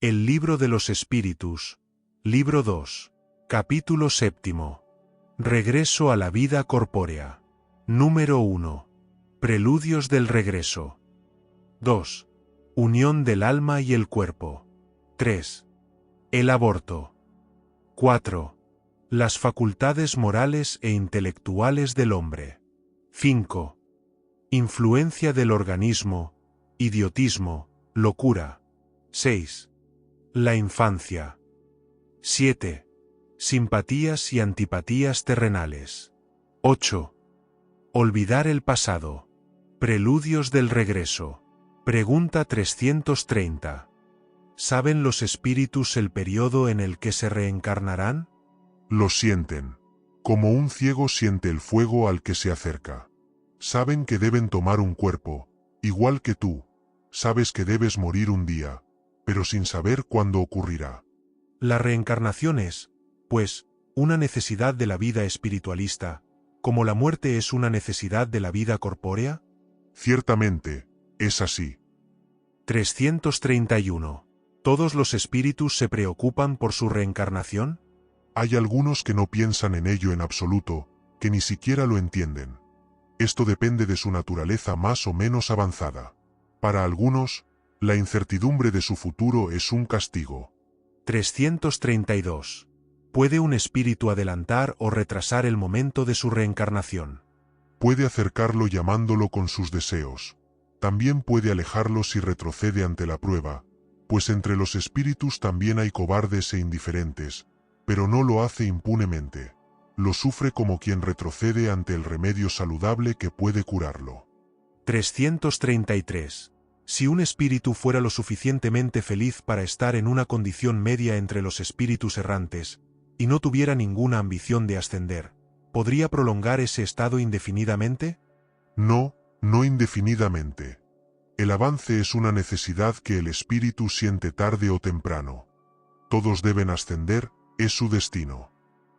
El libro de los espíritus, libro 2, capítulo 7. Regreso a la vida corpórea. Número 1. Preludios del regreso. 2. Unión del alma y el cuerpo. 3. El aborto. 4. Las facultades morales e intelectuales del hombre. 5. Influencia del organismo, idiotismo, locura. 6. La infancia. 7. Simpatías y antipatías terrenales. 8. Olvidar el pasado. Preludios del regreso. Pregunta 330. ¿Saben los espíritus el periodo en el que se reencarnarán? Lo sienten, como un ciego siente el fuego al que se acerca. Saben que deben tomar un cuerpo, igual que tú. Sabes que debes morir un día, pero sin saber cuándo ocurrirá. La reencarnación es, pues, una necesidad de la vida espiritualista, como la muerte es una necesidad de la vida corpórea. Ciertamente, es así. 331. ¿Todos los espíritus se preocupan por su reencarnación? Hay algunos que no piensan en ello en absoluto, que ni siquiera lo entienden. Esto depende de su naturaleza más o menos avanzada. Para algunos, la incertidumbre de su futuro es un castigo. 332. ¿Puede un espíritu adelantar o retrasar el momento de su reencarnación? Puede acercarlo llamándolo con sus deseos. También puede alejarlo si retrocede ante la prueba, pues entre los espíritus también hay cobardes e indiferentes, pero no lo hace impunemente. Lo sufre como quien retrocede ante el remedio saludable que puede curarlo. 333. Si un espíritu fuera lo suficientemente feliz para estar en una condición media entre los espíritus errantes, y no tuviera ninguna ambición de ascender, ¿podría prolongar ese estado indefinidamente? No, no indefinidamente. El avance es una necesidad que el espíritu siente tarde o temprano. Todos deben ascender, es su destino.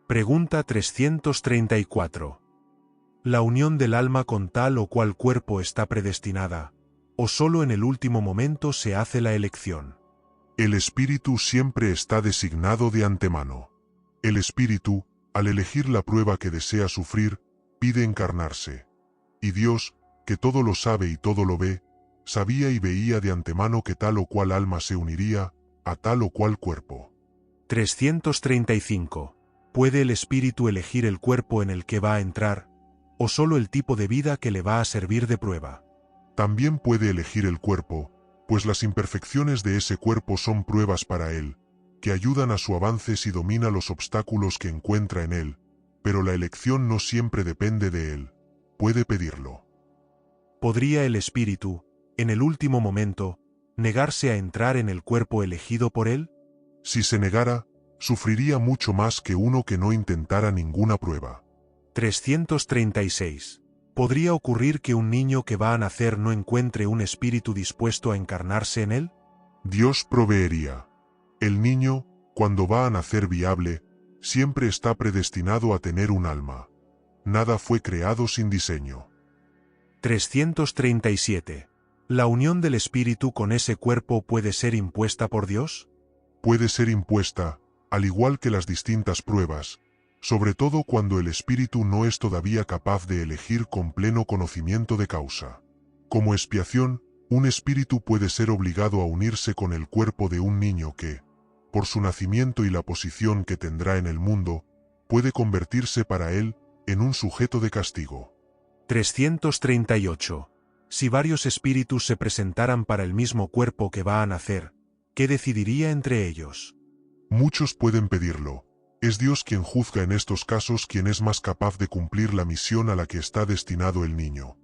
Pregunta 334. ¿La unión del alma con tal o cual cuerpo está predestinada, o solo en el último momento se hace la elección? El espíritu siempre está designado de antemano. El espíritu, al elegir la prueba que desea sufrir, pide encarnarse. Y Dios, que todo lo sabe y todo lo ve, sabía y veía de antemano que tal o cual alma se uniría a tal o cual cuerpo. 335. ¿Puede el espíritu elegir el cuerpo en el que va a entrar, o solo el tipo de vida que le va a servir de prueba? También puede elegir el cuerpo, pues las imperfecciones de ese cuerpo son pruebas para él, que ayudan a su avance si domina los obstáculos que encuentra en él, pero la elección no siempre depende de él. Puede pedirlo. ¿Podría el espíritu, en el último momento, negarse a entrar en el cuerpo elegido por él? Si se negara, sufriría mucho más que uno que no intentara ninguna prueba. 336. ¿Podría ocurrir que un niño que va a nacer no encuentre un espíritu dispuesto a encarnarse en él? Dios proveería. El niño, cuando va a nacer viable, siempre está predestinado a tener un alma. Nada fue creado sin diseño. 337. ¿La unión del espíritu con ese cuerpo puede ser impuesta por Dios? Puede ser impuesta, al igual que las distintas pruebas, sobre todo cuando el espíritu no es todavía capaz de elegir con pleno conocimiento de causa. Como expiación, un espíritu puede ser obligado a unirse con el cuerpo de un niño que, por su nacimiento y la posición que tendrá en el mundo, puede convertirse para él en un sujeto de castigo. 338. Si varios espíritus se presentaran para el mismo cuerpo que va a nacer, ¿qué decidiría entre ellos? Muchos pueden pedirlo. Es Dios quien juzga en estos casos quién es más capaz de cumplir la misión a la que está destinado el niño.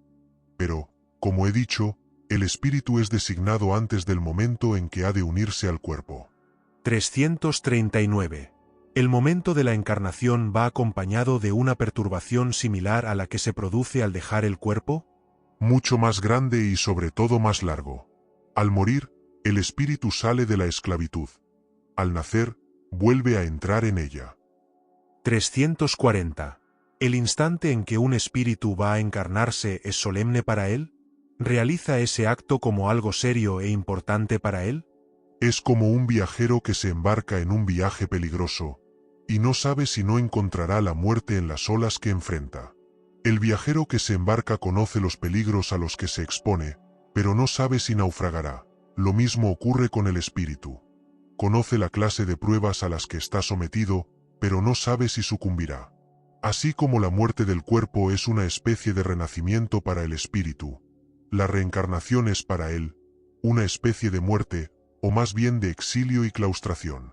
Pero, como he dicho, el espíritu es designado antes del momento en que ha de unirse al cuerpo. 339. ¿El momento de la encarnación va acompañado de una perturbación similar a la que se produce al dejar el cuerpo? Mucho más grande y sobre todo más largo. Al morir, el espíritu sale de la esclavitud. Al nacer, vuelve a entrar en ella. 340. ¿El instante en que un espíritu va a encarnarse es solemne para él? ¿Realiza ese acto como algo serio e importante para él? Es como un viajero que se embarca en un viaje peligroso, y no sabe si no encontrará la muerte en las olas que enfrenta. El viajero que se embarca conoce los peligros a los que se expone, pero no sabe si naufragará. Lo mismo ocurre con el espíritu. Conoce la clase de pruebas a las que está sometido, pero no sabe si sucumbirá. Así como la muerte del cuerpo es una especie de renacimiento para el espíritu, la reencarnación es para él una especie de muerte, o más bien de exilio y claustración.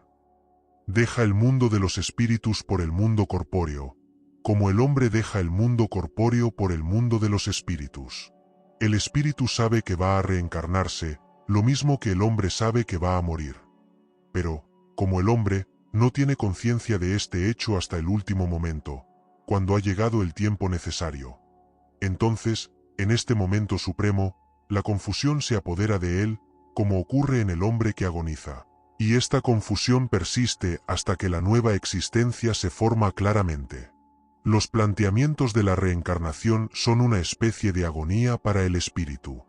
Deja el mundo de los espíritus por el mundo corpóreo, como el hombre deja el mundo corpóreo por el mundo de los espíritus. El espíritu sabe que va a reencarnarse, lo mismo que el hombre sabe que va a morir. Pero, como el hombre, no tiene conciencia de este hecho hasta el último momento, cuando ha llegado el tiempo necesario. Entonces, en este momento supremo, la confusión se apodera de él, como ocurre en el hombre que agoniza. Y esta confusión persiste hasta que la nueva existencia se forma claramente. Los planteamientos de la reencarnación son una especie de agonía para el espíritu.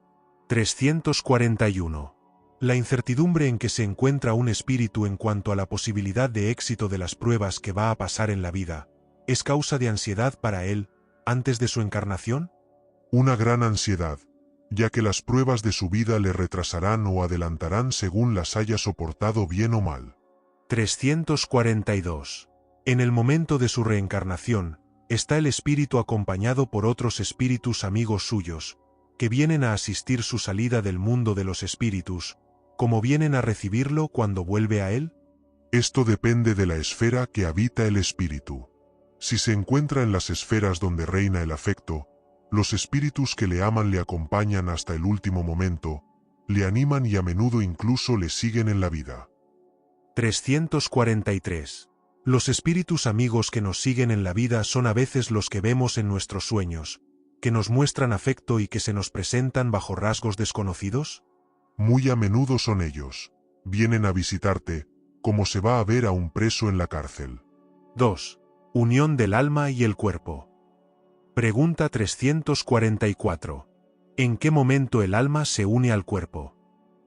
341. La incertidumbre en que se encuentra un espíritu en cuanto a la posibilidad de éxito de las pruebas que va a pasar en la vida, ¿es causa de ansiedad para él, antes de su encarnación? Una gran ansiedad, ya que las pruebas de su vida le retrasarán o adelantarán según las haya soportado bien o mal. 342. En el momento de su reencarnación, está el espíritu acompañado por otros espíritus amigos suyos, que vienen a asistir su salida del mundo de los espíritus, como vienen a recibirlo cuando vuelve a él. Esto depende de la esfera que habita el espíritu. Si se encuentra en las esferas donde reina el afecto, los espíritus que le aman le acompañan hasta el último momento, le animan y a menudo incluso le siguen en la vida. 343. Los espíritus amigos que nos siguen en la vida son a veces los que vemos en nuestros sueños, que nos muestran afecto y que se nos presentan bajo rasgos desconocidos. Muy a menudo son ellos. Vienen a visitarte, como se va a ver a un preso en la cárcel. 2. Unión del alma y el cuerpo. Pregunta 344. ¿En qué momento el alma se une al cuerpo?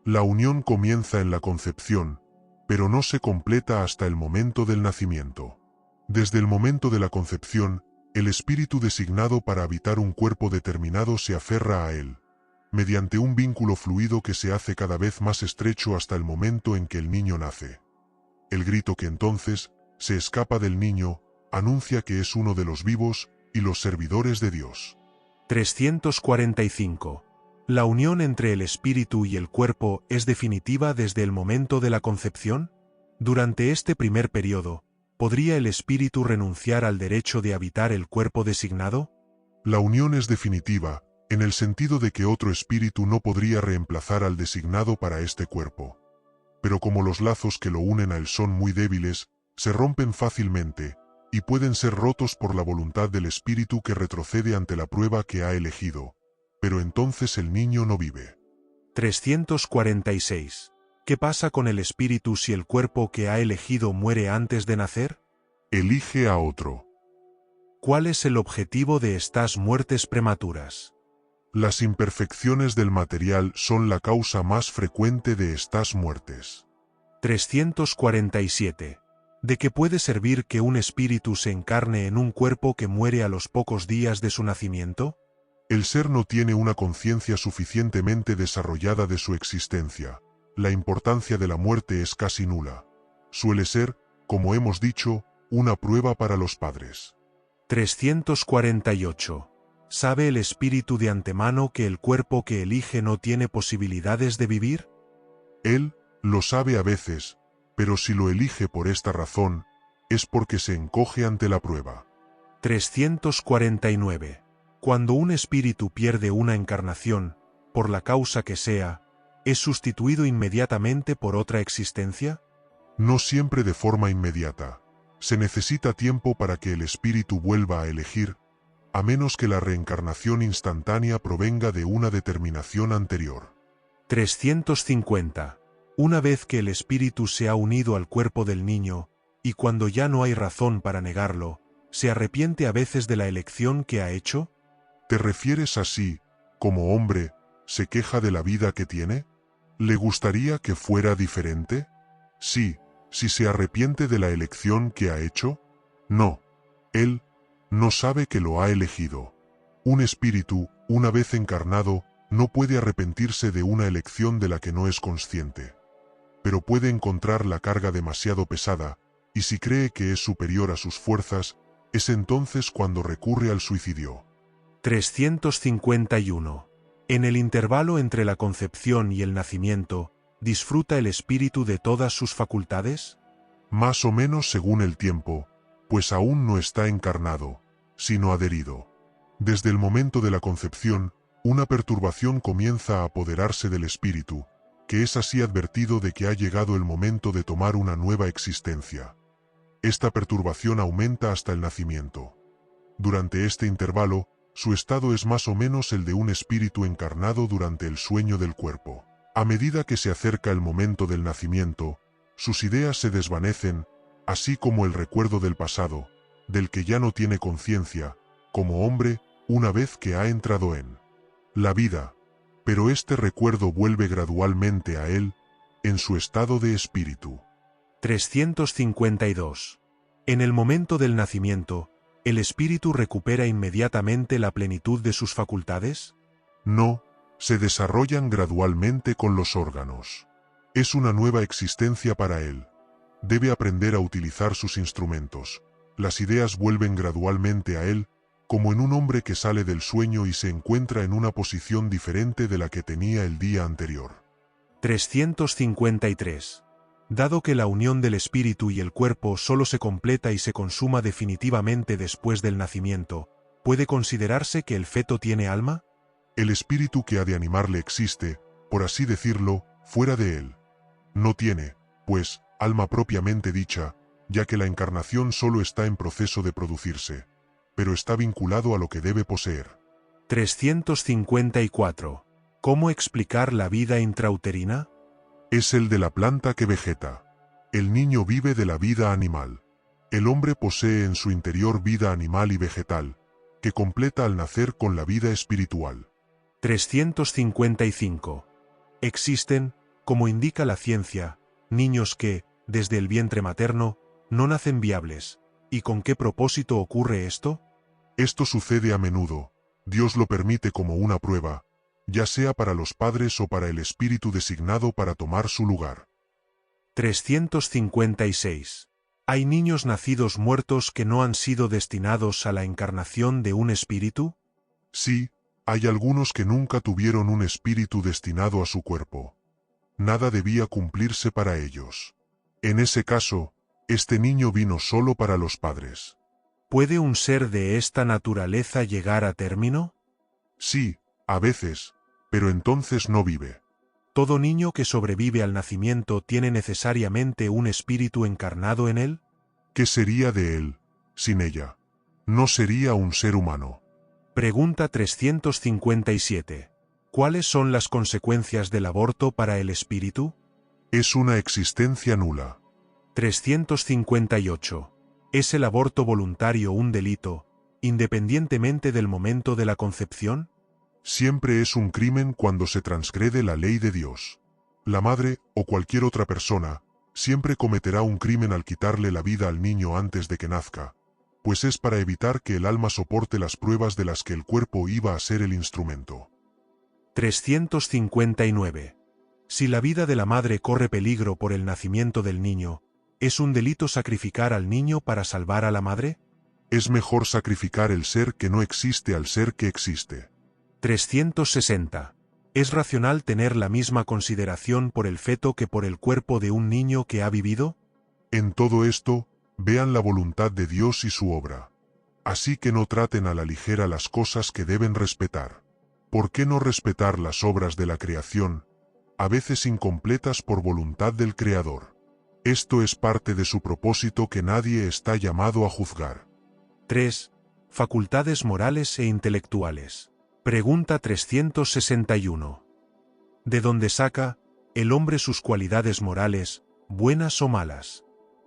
La unión comienza en la concepción, pero no se completa hasta el momento del nacimiento. Desde el momento de la concepción, el espíritu designado para habitar un cuerpo determinado se aferra a él, mediante un vínculo fluido que se hace cada vez más estrecho hasta el momento en que el niño nace. El grito que entonces se escapa del niño anuncia que es uno de los vivos y los servidores de Dios. 345. ¿La unión entre el espíritu y el cuerpo es definitiva desde el momento de la concepción? Durante este primer periodo, ¿podría el espíritu renunciar al derecho de habitar el cuerpo designado? La unión es definitiva, en el sentido de que otro espíritu no podría reemplazar al designado para este cuerpo. Pero como los lazos que lo unen a él son muy débiles, se rompen fácilmente, y pueden ser rotos por la voluntad del espíritu que retrocede ante la prueba que ha elegido. Pero entonces el niño no vive. 346. ¿Qué pasa con el espíritu si el cuerpo que ha elegido muere antes de nacer? Elige a otro. ¿Cuál es el objetivo de estas muertes prematuras? Las imperfecciones del material son la causa más frecuente de estas muertes. 347. ¿De qué puede servir que un espíritu se encarne en un cuerpo que muere a los pocos días de su nacimiento? El ser no tiene una conciencia suficientemente desarrollada de su existencia. La importancia de la muerte es casi nula. Suele ser, como hemos dicho, una prueba para los padres. 348. ¿Sabe el espíritu de antemano que el cuerpo que elige no tiene posibilidades de vivir? Él lo sabe a veces, pero si lo elige por esta razón, es porque se encoge ante la prueba. 349. Cuando un espíritu pierde una encarnación, por la causa que sea, ¿es sustituido inmediatamente por otra existencia? No siempre de forma inmediata. Se necesita tiempo para que el espíritu vuelva a elegir, a menos que la reencarnación instantánea provenga de una determinación anterior. 350. Una vez que el espíritu se ha unido al cuerpo del niño, y cuando ya no hay razón para negarlo, ¿se arrepiente a veces de la elección que ha hecho? ¿Te refieres así, como hombre, se queja de la vida que tiene? ¿Le gustaría que fuera diferente? Sí, si se arrepiente de la elección que ha hecho. No. Él no sabe que lo ha elegido. Un espíritu, una vez encarnado, no puede arrepentirse de una elección de la que no es consciente. Pero puede encontrar la carga demasiado pesada, y si cree que es superior a sus fuerzas, es entonces cuando recurre al suicidio. 351. En el intervalo entre la concepción y el nacimiento, ¿disfruta el espíritu de todas sus facultades? Más o menos según el tiempo, pues aún no está encarnado, sino adherido. Desde el momento de la concepción, una perturbación comienza a apoderarse del espíritu, que es así advertido de que ha llegado el momento de tomar una nueva existencia. Esta perturbación aumenta hasta el nacimiento. Durante este intervalo, su estado es más o menos el de un espíritu encarnado durante el sueño del cuerpo. A medida que se acerca el momento del nacimiento, sus ideas se desvanecen, así como el recuerdo del pasado, del que ya no tiene conciencia, como hombre, una vez que ha entrado en la vida, pero este recuerdo vuelve gradualmente a él, en su estado de espíritu. 352. En el momento del nacimiento, ¿el espíritu recupera inmediatamente la plenitud de sus facultades? No, se desarrollan gradualmente con los órganos. Es una nueva existencia para él. Debe aprender a utilizar sus instrumentos. Las ideas vuelven gradualmente a él, como en un hombre que sale del sueño y se encuentra en una posición diferente de la que tenía el día anterior. 353. Dado que la unión del espíritu y el cuerpo solo se completa y se consuma definitivamente después del nacimiento, ¿puede considerarse que el feto tiene alma? El espíritu que ha de animarle existe, por así decirlo, fuera de él. No tiene, pues, alma propiamente dicha, ya que la encarnación solo está en proceso de producirse, pero está vinculado a lo que debe poseer. 354. ¿Cómo explicar la vida intrauterina? Es el de la planta que vegeta. El niño vive de la vida animal. El hombre posee en su interior vida animal y vegetal, que completa al nacer con la vida espiritual. 355. Existen, como indica la ciencia, niños que, desde el vientre materno, no nacen viables. ¿Y con qué propósito ocurre esto? Esto sucede a menudo. Dios lo permite como una prueba, ya sea para los padres o para el espíritu designado para tomar su lugar. 356. ¿Hay niños nacidos muertos que no han sido destinados a la encarnación de un espíritu? Sí, hay algunos que nunca tuvieron un espíritu destinado a su cuerpo. Nada debía cumplirse para ellos. En ese caso, este niño vino solo para los padres. ¿Puede un ser de esta naturaleza llegar a término? Sí, a veces, pero entonces no vive. ¿Todo niño que sobrevive al nacimiento tiene necesariamente un espíritu encarnado en él? ¿Qué sería de él, sin ella? No sería un ser humano. Pregunta 357. ¿Cuáles son las consecuencias del aborto para el espíritu? Es una existencia nula. 358. ¿Es el aborto voluntario un delito, independientemente del momento de la concepción? Siempre es un crimen cuando se transgrede la ley de Dios. La madre, o cualquier otra persona, siempre cometerá un crimen al quitarle la vida al niño antes de que nazca, pues es para evitar que el alma soporte las pruebas de las que el cuerpo iba a ser el instrumento. 359. Si la vida de la madre corre peligro por el nacimiento del niño, ¿es un delito sacrificar al niño para salvar a la madre? Es mejor sacrificar el ser que no existe al ser que existe. 360. ¿Es racional tener la misma consideración por el feto que por el cuerpo de un niño que ha vivido? En todo esto, vean la voluntad de Dios y su obra. Así que no traten a la ligera las cosas que deben respetar. ¿Por qué no respetar las obras de la creación, a veces incompletas por voluntad del Creador? Esto es parte de su propósito que nadie está llamado a juzgar. 3. Facultades morales e intelectuales. Pregunta 361. ¿De dónde saca el hombre sus cualidades morales, buenas o malas?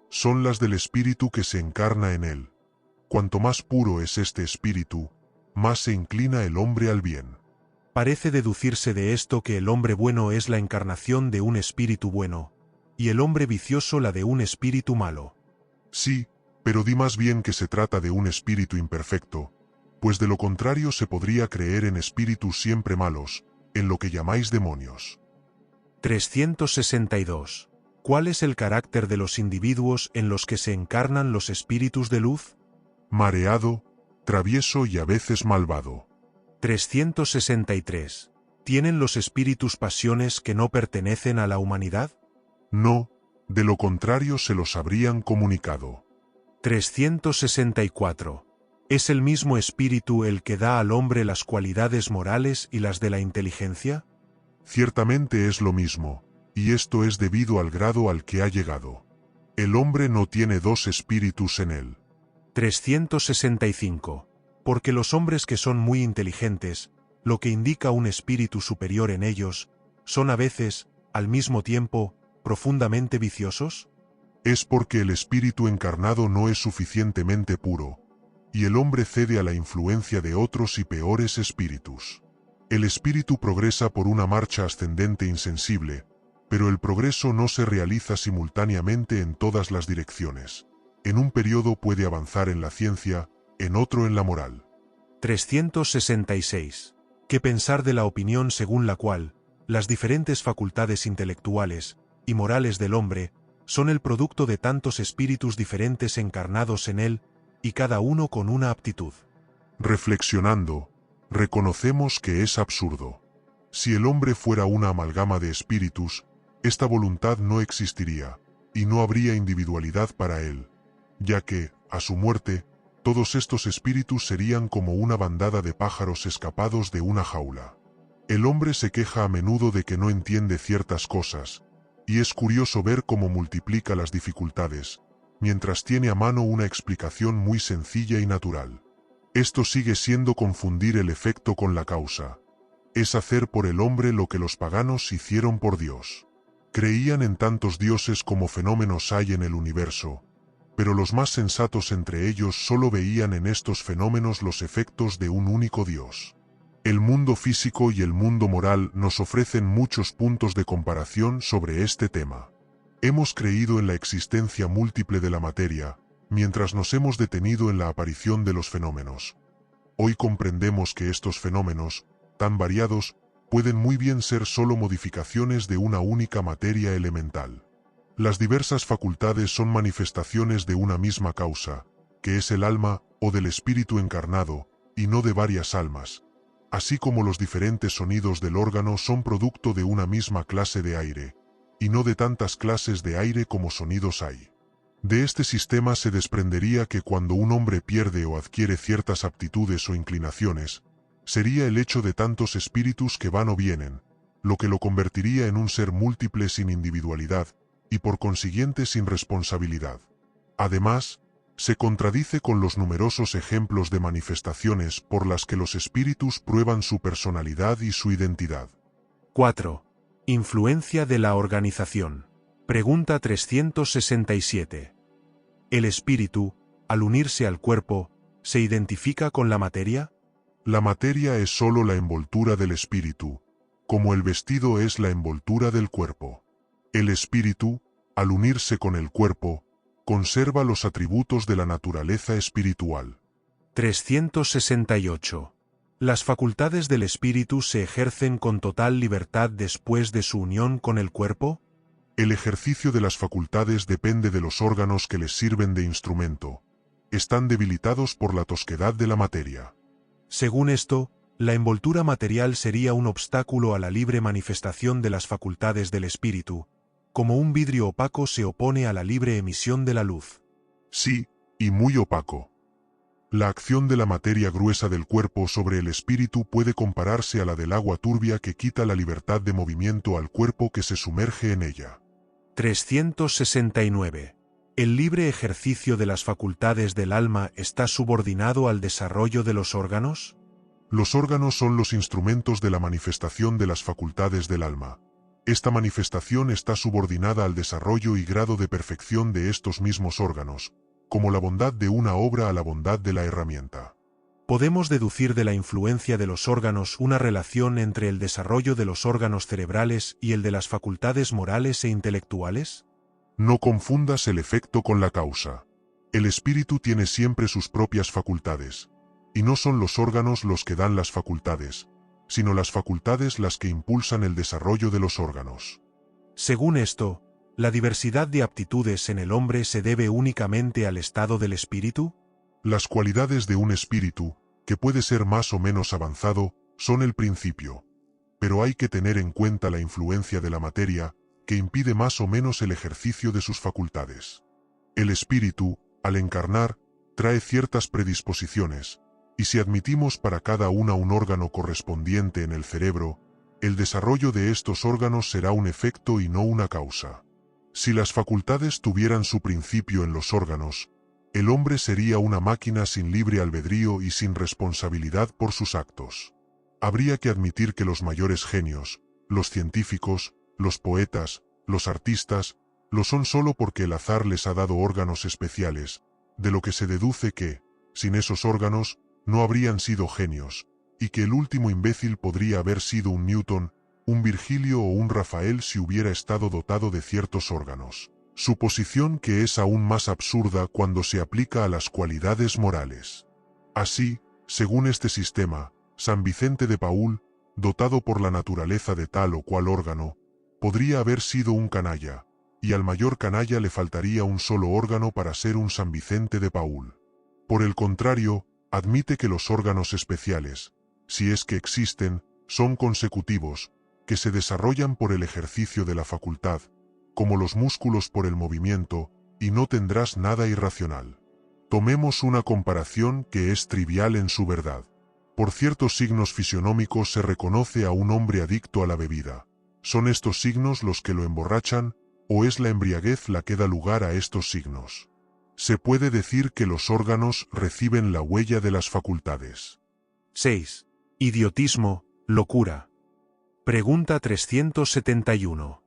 Son las del espíritu que se encarna en él. Cuanto más puro es este espíritu, más se inclina el hombre al bien. Parece deducirse de esto que el hombre bueno es la encarnación de un espíritu bueno, y el hombre vicioso la de un espíritu malo. Sí, pero di más bien que se trata de un espíritu imperfecto, pues de lo contrario se podría creer en espíritus siempre malos, en lo que llamáis demonios. 362. ¿Cuál es el carácter de los individuos en los que se encarnan los espíritus de luz? Mareado, travieso y a veces malvado. 363. ¿Tienen los espíritus pasiones que no pertenecen a la humanidad? No, de lo contrario se los habrían comunicado. 364. ¿Es el mismo espíritu el que da al hombre las cualidades morales y las de la inteligencia? Ciertamente es lo mismo, y esto es debido al grado al que ha llegado. El hombre no tiene dos espíritus en él. 365. Porque los hombres que son muy inteligentes, lo que indica un espíritu superior en ellos, son a veces, al mismo tiempo, profundamente viciosos? Es porque el espíritu encarnado no es suficientemente puro, y el hombre cede a la influencia de otros y peores espíritus. El espíritu progresa por una marcha ascendente insensible, pero el progreso no se realiza simultáneamente en todas las direcciones. En un periodo puede avanzar en la ciencia, en otro en la moral. 366. ¿Qué pensar de la opinión según la cual las diferentes facultades intelectuales y morales del hombre son el producto de tantos espíritus diferentes encarnados en él, y cada uno con una aptitud? Reflexionando, reconocemos que es absurdo. Si el hombre fuera una amalgama de espíritus, esta voluntad no existiría, y no habría individualidad para él, ya que, a su muerte, todos estos espíritus serían como una bandada de pájaros escapados de una jaula. El hombre se queja a menudo de que no entiende ciertas cosas, y es curioso ver cómo multiplica las dificultades, mientras tiene a mano una explicación muy sencilla y natural. Esto sigue siendo confundir el efecto con la causa. Es hacer por el hombre lo que los paganos hicieron por Dios. Creían en tantos dioses como fenómenos hay en el universo, pero los más sensatos entre ellos solo veían en estos fenómenos los efectos de un único Dios. El mundo físico y el mundo moral nos ofrecen muchos puntos de comparación sobre este tema. Hemos creído en la existencia múltiple de la materia, mientras nos hemos detenido en la aparición de los fenómenos. Hoy comprendemos que estos fenómenos, tan variados, pueden muy bien ser solo modificaciones de una única materia elemental. Las diversas facultades son manifestaciones de una misma causa, que es el alma o del espíritu encarnado, y no de varias almas, así como los diferentes sonidos del órgano son producto de una misma clase de aire, y no de tantas clases de aire como sonidos hay. De este sistema se desprendería que cuando un hombre pierde o adquiere ciertas aptitudes o inclinaciones, sería el hecho de tantos espíritus que van o vienen, lo que lo convertiría en un ser múltiple sin individualidad, y por consiguiente sin responsabilidad. Además, se contradice con los numerosos ejemplos de manifestaciones por las que los espíritus prueban su personalidad y su identidad. 4. Influencia de la organización. Pregunta 367. ¿El espíritu, al unirse al cuerpo, se identifica con la materia? La materia es sólo la envoltura del espíritu, como el vestido es la envoltura del cuerpo. El espíritu, al unirse con el cuerpo, conserva los atributos de la naturaleza espiritual. 368. ¿Las facultades del espíritu se ejercen con total libertad después de su unión con el cuerpo? El ejercicio de las facultades depende de los órganos que les sirven de instrumento. Están debilitados por la tosquedad de la materia. Según esto, la envoltura material sería un obstáculo a la libre manifestación de las facultades del espíritu, como un vidrio opaco se opone a la libre emisión de la luz. Sí, y muy opaco. La acción de la materia gruesa del cuerpo sobre el espíritu puede compararse a la del agua turbia que quita la libertad de movimiento al cuerpo que se sumerge en ella. 369. ¿El libre ejercicio de las facultades del alma está subordinado al desarrollo de los órganos? Los órganos son los instrumentos de la manifestación de las facultades del alma. Esta manifestación está subordinada al desarrollo y grado de perfección de estos mismos órganos, como la bondad de una obra a la bondad de la herramienta. Podemos deducir de la influencia de los órganos una relación entre el desarrollo de los órganos cerebrales y el de las facultades morales e intelectuales. No confundas el efecto con la causa. El espíritu tiene siempre sus propias facultades, y no son los órganos los que dan las facultades, sino las facultades las que impulsan el desarrollo de los órganos. Según esto, ¿la diversidad de aptitudes en el hombre se debe únicamente al estado del espíritu? Las cualidades de un espíritu, que puede ser más o menos avanzado, son el principio. Pero hay que tener en cuenta la influencia de la materia, que impide más o menos el ejercicio de sus facultades. El espíritu, al encarnar, trae ciertas predisposiciones, y si admitimos para cada una un órgano correspondiente en el cerebro, el desarrollo de estos órganos será un efecto y no una causa. Si las facultades tuvieran su principio en los órganos, el hombre sería una máquina sin libre albedrío y sin responsabilidad por sus actos. Habría que admitir que los mayores genios, los científicos, los poetas, los artistas, lo son solo porque el azar les ha dado órganos especiales, de lo que se deduce que, sin esos órganos, no habrían sido genios, y que el último imbécil podría haber sido un Newton, un Virgilio o un Rafael si hubiera estado dotado de ciertos órganos. Suposición que es aún más absurda cuando se aplica a las cualidades morales. Así, según este sistema, San Vicente de Paúl, dotado por la naturaleza de tal o cual órgano, podría haber sido un canalla, y al mayor canalla le faltaría un solo órgano para ser un San Vicente de Paúl. Por el contrario, admite que los órganos especiales, si es que existen, son consecutivos, que se desarrollan por el ejercicio de la facultad, como los músculos por el movimiento, y no tendrás nada irracional. Tomemos una comparación que es trivial en su verdad. Por ciertos signos fisionómicos se reconoce a un hombre adicto a la bebida. ¿Son estos signos los que lo emborrachan, o es la embriaguez la que da lugar a estos signos? Se puede decir que los órganos reciben la huella de las facultades. 6. Idiotismo, locura. Pregunta 371.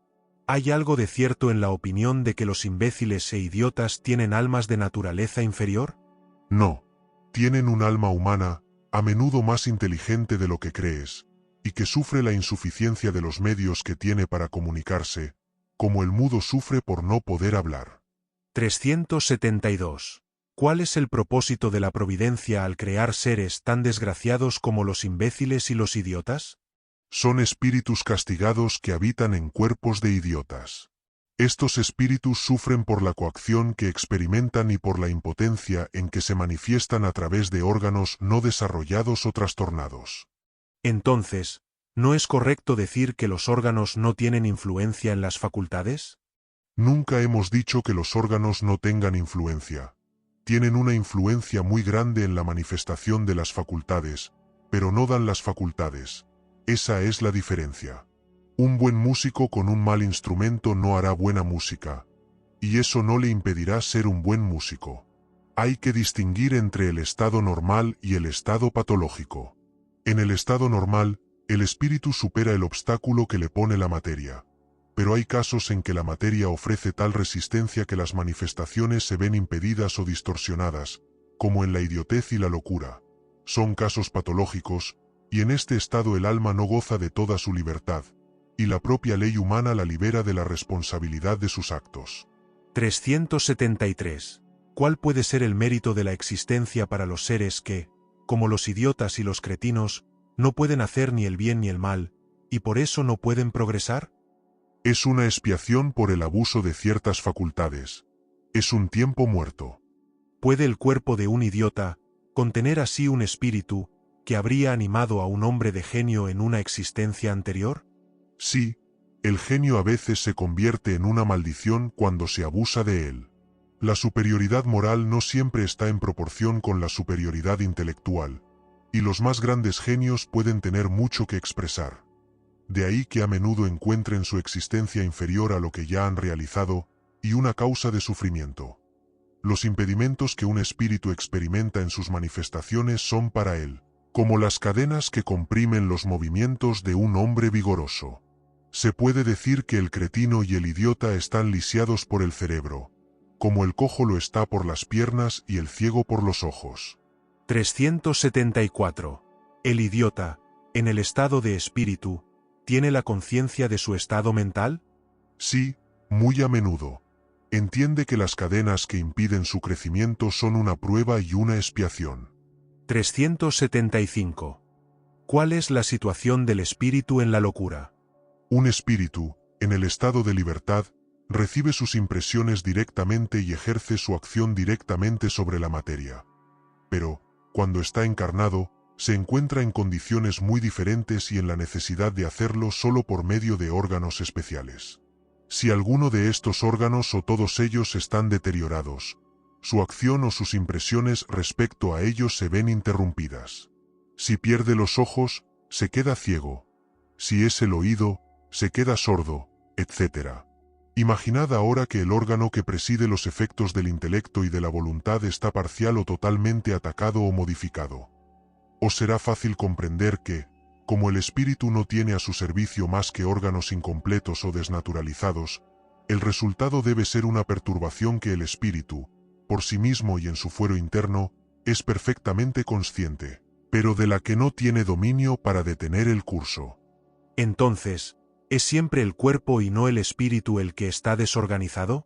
¿Hay algo de cierto en la opinión de que los imbéciles e idiotas tienen almas de naturaleza inferior? No. Tienen un alma humana, a menudo más inteligente de lo que crees, y que sufre la insuficiencia de los medios que tiene para comunicarse, como el mudo sufre por no poder hablar. 372. ¿Cuál es el propósito de la providencia al crear seres tan desgraciados como los imbéciles y los idiotas? Son espíritus castigados que habitan en cuerpos de idiotas. Estos espíritus sufren por la coacción que experimentan y por la impotencia en que se manifiestan a través de órganos no desarrollados o trastornados. Entonces, ¿no es correcto decir que los órganos no tienen influencia en las facultades? Nunca hemos dicho que los órganos no tengan influencia. Tienen una influencia muy grande en la manifestación de las facultades, pero no dan las facultades. Esa es la diferencia. Un buen músico con un mal instrumento no hará buena música, y eso no le impedirá ser un buen músico. Hay que distinguir entre el estado normal y el estado patológico. En el estado normal, el espíritu supera el obstáculo que le pone la materia. Pero hay casos en que la materia ofrece tal resistencia que las manifestaciones se ven impedidas o distorsionadas, como en la idiotez y la locura. Son casos patológicos, y en este estado el alma no goza de toda su libertad, y la propia ley humana la libera de la responsabilidad de sus actos. 373. ¿Cuál puede ser el mérito de la existencia para los seres que, como los idiotas y los cretinos, no pueden hacer ni el bien ni el mal, y por eso no pueden progresar? Es una expiación por el abuso de ciertas facultades. Es un tiempo muerto. ¿Puede el cuerpo de un idiota contener así un espíritu que habría animado a un hombre de genio en una existencia anterior? Sí, el genio a veces se convierte en una maldición cuando se abusa de él. La superioridad moral no siempre está en proporción con la superioridad intelectual, y los más grandes genios pueden tener mucho que expresar. De ahí que a menudo encuentren su existencia inferior a lo que ya han realizado, y una causa de sufrimiento. Los impedimentos que un espíritu experimenta en sus manifestaciones son para él, como las cadenas que comprimen los movimientos de un hombre vigoroso. Se puede decir que el cretino y el idiota están lisiados por el cerebro, como el cojo lo está por las piernas y el ciego por los ojos. 374. El idiota, en el estado de espíritu, ¿tiene la conciencia de su estado mental? Sí, muy a menudo. Entiende que las cadenas que impiden su crecimiento son una prueba y una expiación. 375. ¿Cuál es la situación del espíritu en la locura? Un espíritu, en el estado de libertad, recibe sus impresiones directamente y ejerce su acción directamente sobre la materia. Pero, cuando está encarnado, se encuentra en condiciones muy diferentes y en la necesidad de hacerlo solo por medio de órganos especiales. Si alguno de estos órganos o todos ellos están deteriorados, su acción o sus impresiones respecto a ellos se ven interrumpidas. Si pierde los ojos, se queda ciego. Si es el oído, se queda sordo, etc. Imaginad ahora que el órgano que preside los efectos del intelecto y de la voluntad está parcial o totalmente atacado o modificado. Os será fácil comprender que, como el espíritu no tiene a su servicio más que órganos incompletos o desnaturalizados, el resultado debe ser una perturbación que el espíritu, por sí mismo y en su fuero interno, es perfectamente consciente, pero de la que no tiene dominio para detener el curso. Entonces, ¿es siempre el cuerpo y no el espíritu el que está desorganizado?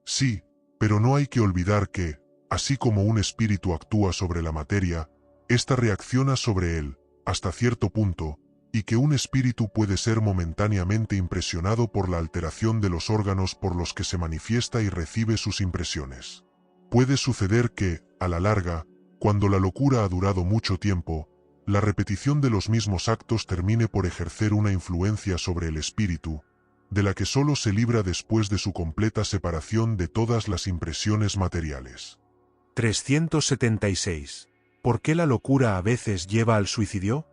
Sí, pero no hay que olvidar que, así como un espíritu actúa sobre la materia, ésta reacciona sobre él, hasta cierto punto, y que un espíritu puede ser momentáneamente impresionado por la alteración de los órganos por los que se manifiesta y recibe sus impresiones. Puede suceder que, a la larga, cuando la locura ha durado mucho tiempo, la repetición de los mismos actos termine por ejercer una influencia sobre el espíritu, de la que solo se libra después de su completa separación de todas las impresiones materiales. 376. ¿Por qué la locura a veces lleva al suicidio?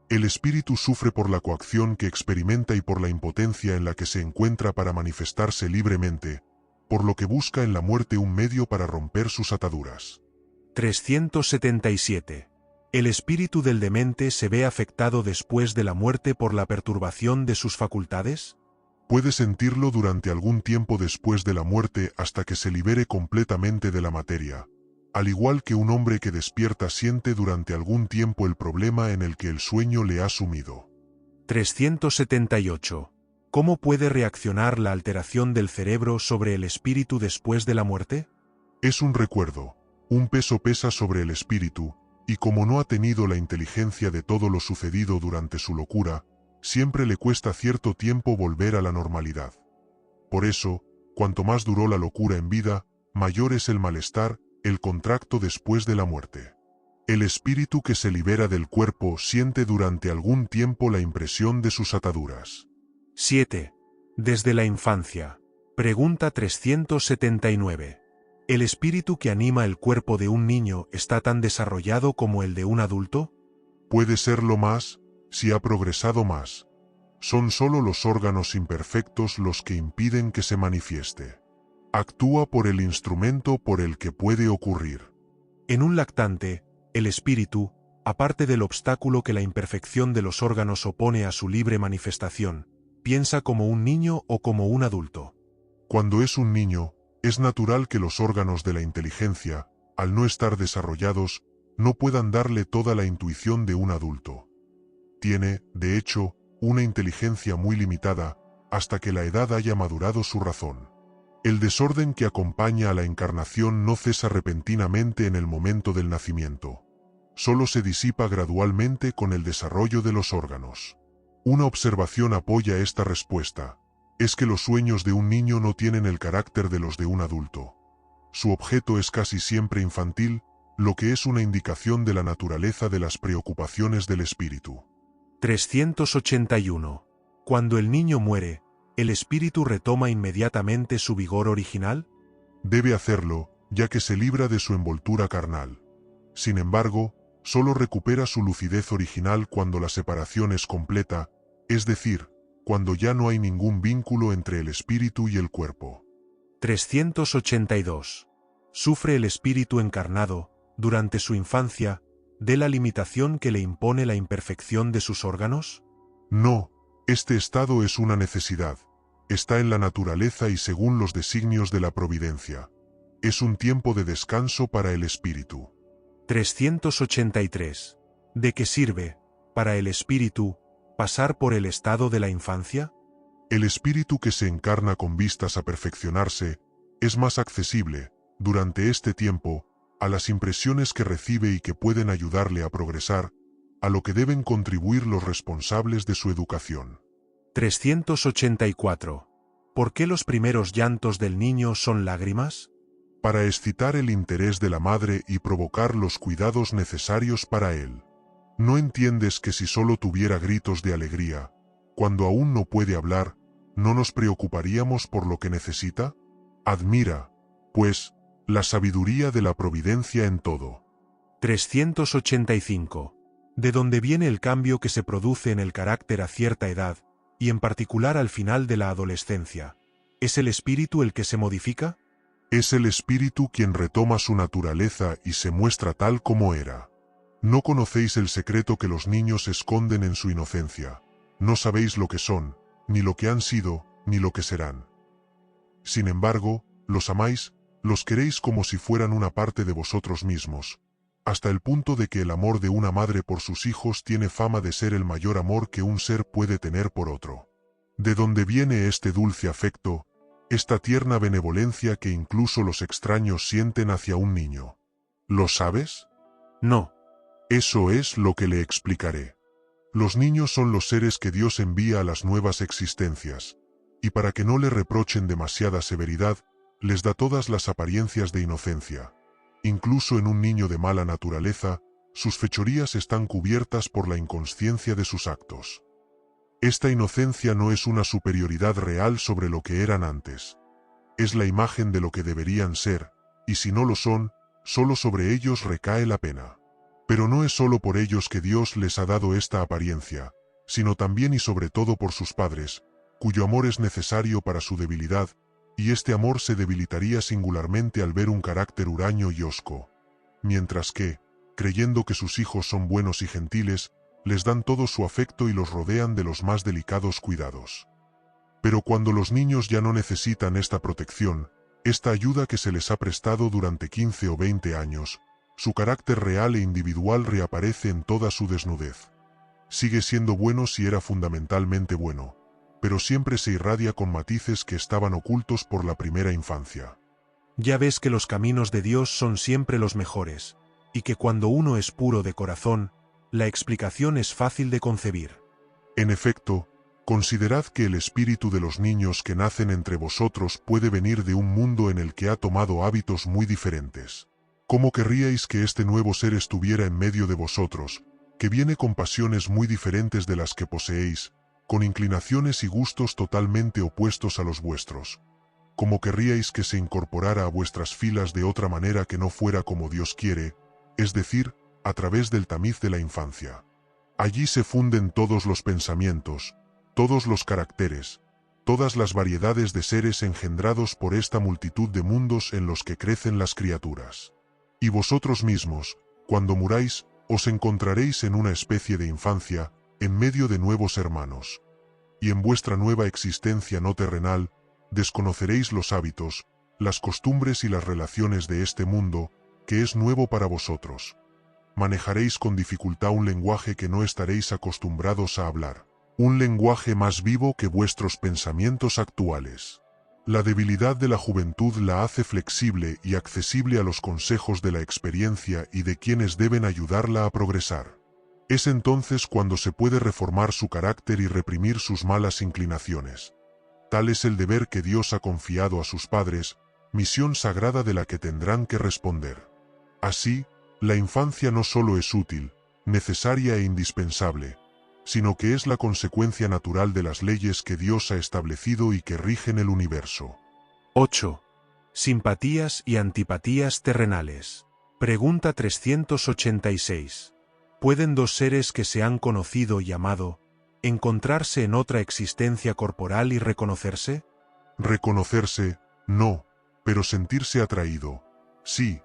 El espíritu sufre por la coacción que experimenta y por la impotencia en la que se encuentra para manifestarse libremente, por lo que busca en la muerte un medio para romper sus ataduras. 377. ¿El espíritu del demente se ve afectado después de la muerte por la perturbación de sus facultades? Puede sentirlo durante algún tiempo después de la muerte hasta que se libere completamente de la materia, al igual que un hombre que despierta siente durante algún tiempo el problema en el que el sueño le ha sumido. 378. ¿Cómo puede reaccionar la alteración del cerebro sobre el espíritu después de la muerte? Es un recuerdo, un peso pesa sobre el espíritu, y como no ha tenido la inteligencia de todo lo sucedido durante su locura, siempre le cuesta cierto tiempo volver a la normalidad. Por eso, cuanto más duró la locura en vida, mayor es el malestar, el contracto después de la muerte. El espíritu que se libera del cuerpo siente durante algún tiempo la impresión de sus ataduras. 7. Desde la infancia. Pregunta 379. ¿El espíritu que anima el cuerpo de un niño está tan desarrollado como el de un adulto? Puede serlo más, si ha progresado más. Son solo los órganos imperfectos los que impiden que se manifieste. Actúa por el instrumento por el que puede ocurrir. En un lactante, el espíritu, aparte del obstáculo que la imperfección de los órganos opone a su libre manifestación, piensa como un niño o como un adulto. Cuando es un niño, es natural que los órganos de la inteligencia, al no estar desarrollados, no puedan darle toda la intuición de un adulto. Tiene, de hecho, una inteligencia muy limitada, hasta que la edad haya madurado su razón. El desorden que acompaña a la encarnación no cesa repentinamente en el momento del nacimiento. Solo se disipa gradualmente con el desarrollo de los órganos. Una observación apoya esta respuesta. Es que los sueños de un niño no tienen el carácter de los de un adulto. Su objeto es casi siempre infantil, lo que es una indicación de la naturaleza de las preocupaciones del espíritu. 381. Cuando el niño muere, ¿el espíritu retoma inmediatamente su vigor original? Debe hacerlo, ya que se libra de su envoltura carnal. Sin embargo, solo recupera su lucidez original cuando la separación es completa, es decir, cuando ya no hay ningún vínculo entre el espíritu y el cuerpo. 382. ¿Sufre el espíritu encarnado, durante su infancia, de la limitación que le impone la imperfección de sus órganos? No, este estado es una necesidad. Está en la naturaleza y según los designios de la providencia. Es un tiempo de descanso para el espíritu. 383. ¿De qué sirve, para el espíritu, pasar por el estado de la infancia? El espíritu que se encarna con vistas a perfeccionarse es más accesible, durante este tiempo, a las impresiones que recibe y que pueden ayudarle a progresar, a lo que deben contribuir los responsables de su educación. 384. ¿Por qué los primeros llantos del niño son lágrimas? Para excitar el interés de la madre y provocar los cuidados necesarios para él. ¿No entiendes que si solo tuviera gritos de alegría, cuando aún no puede hablar, no nos preocuparíamos por lo que necesita? Admira, pues, la sabiduría de la providencia en todo. 385. ¿De dónde viene el cambio que se produce en el carácter a cierta edad, y en particular al final de la adolescencia? ¿Es el espíritu el que se modifica? Es el espíritu quien retoma su naturaleza y se muestra tal como era. No conocéis el secreto que los niños esconden en su inocencia. No sabéis lo que son, ni lo que han sido, ni lo que serán. Sin embargo, los amáis, los queréis como si fueran una parte de vosotros mismos, hasta el punto de que el amor de una madre por sus hijos tiene fama de ser el mayor amor que un ser puede tener por otro. ¿De dónde viene este dulce afecto, esta tierna benevolencia que incluso los extraños sienten hacia un niño? ¿Lo sabes? No. Eso es lo que le explicaré. Los niños son los seres que Dios envía a las nuevas existencias, y para que no le reprochen demasiada severidad, les da todas las apariencias de inocencia. Incluso en un niño de mala naturaleza, sus fechorías están cubiertas por la inconsciencia de sus actos. Esta inocencia no es una superioridad real sobre lo que eran antes. Es la imagen de lo que deberían ser, y si no lo son, solo sobre ellos recae la pena. Pero no es solo por ellos que Dios les ha dado esta apariencia, sino también y sobre todo por sus padres, cuyo amor es necesario para su debilidad, y este amor se debilitaría singularmente al ver un carácter huraño y hosco. Mientras que, creyendo que sus hijos son buenos y gentiles, les dan todo su afecto y los rodean de los más delicados cuidados. Pero cuando los niños ya no necesitan esta protección, esta ayuda que se les ha prestado durante 15 o 20 años, su carácter real e individual reaparece en toda su desnudez. Sigue siendo bueno si era fundamentalmente bueno, pero siempre se irradia con matices que estaban ocultos por la primera infancia. Ya ves que los caminos de Dios son siempre los mejores, y que cuando uno es puro de corazón, la explicación es fácil de concebir. En efecto, considerad que el espíritu de los niños que nacen entre vosotros puede venir de un mundo en el que ha tomado hábitos muy diferentes. ¿Cómo querríais que este nuevo ser estuviera en medio de vosotros, que viene con pasiones muy diferentes de las que poseéis, con inclinaciones y gustos totalmente opuestos a los vuestros? ¿Cómo querríais que se incorporara a vuestras filas de otra manera que no fuera como Dios quiere, es decir, a través del tamiz de la infancia? Allí se funden todos los pensamientos, todos los caracteres, todas las variedades de seres engendrados por esta multitud de mundos en los que crecen las criaturas. Y vosotros mismos, cuando muráis, os encontraréis en una especie de infancia, en medio de nuevos hermanos. Y en vuestra nueva existencia no terrenal, desconoceréis los hábitos, las costumbres y las relaciones de este mundo, que es nuevo para vosotros. Manejaréis con dificultad un lenguaje que no estaréis acostumbrados a hablar, un lenguaje más vivo que vuestros pensamientos actuales. La debilidad de la juventud la hace flexible y accesible a los consejos de la experiencia y de quienes deben ayudarla a progresar. Es entonces cuando se puede reformar su carácter y reprimir sus malas inclinaciones. Tal es el deber que Dios ha confiado a sus padres, misión sagrada de la que tendrán que responder. Así, la infancia no solo es útil, necesaria e indispensable, sino que es la consecuencia natural de las leyes que Dios ha establecido y que rigen el universo. 8. Simpatías y antipatías terrenales. Pregunta 386. ¿Pueden dos seres que se han conocido y amado encontrarse en otra existencia corporal y reconocerse? Reconocerse, no, pero sentirse atraído, sí.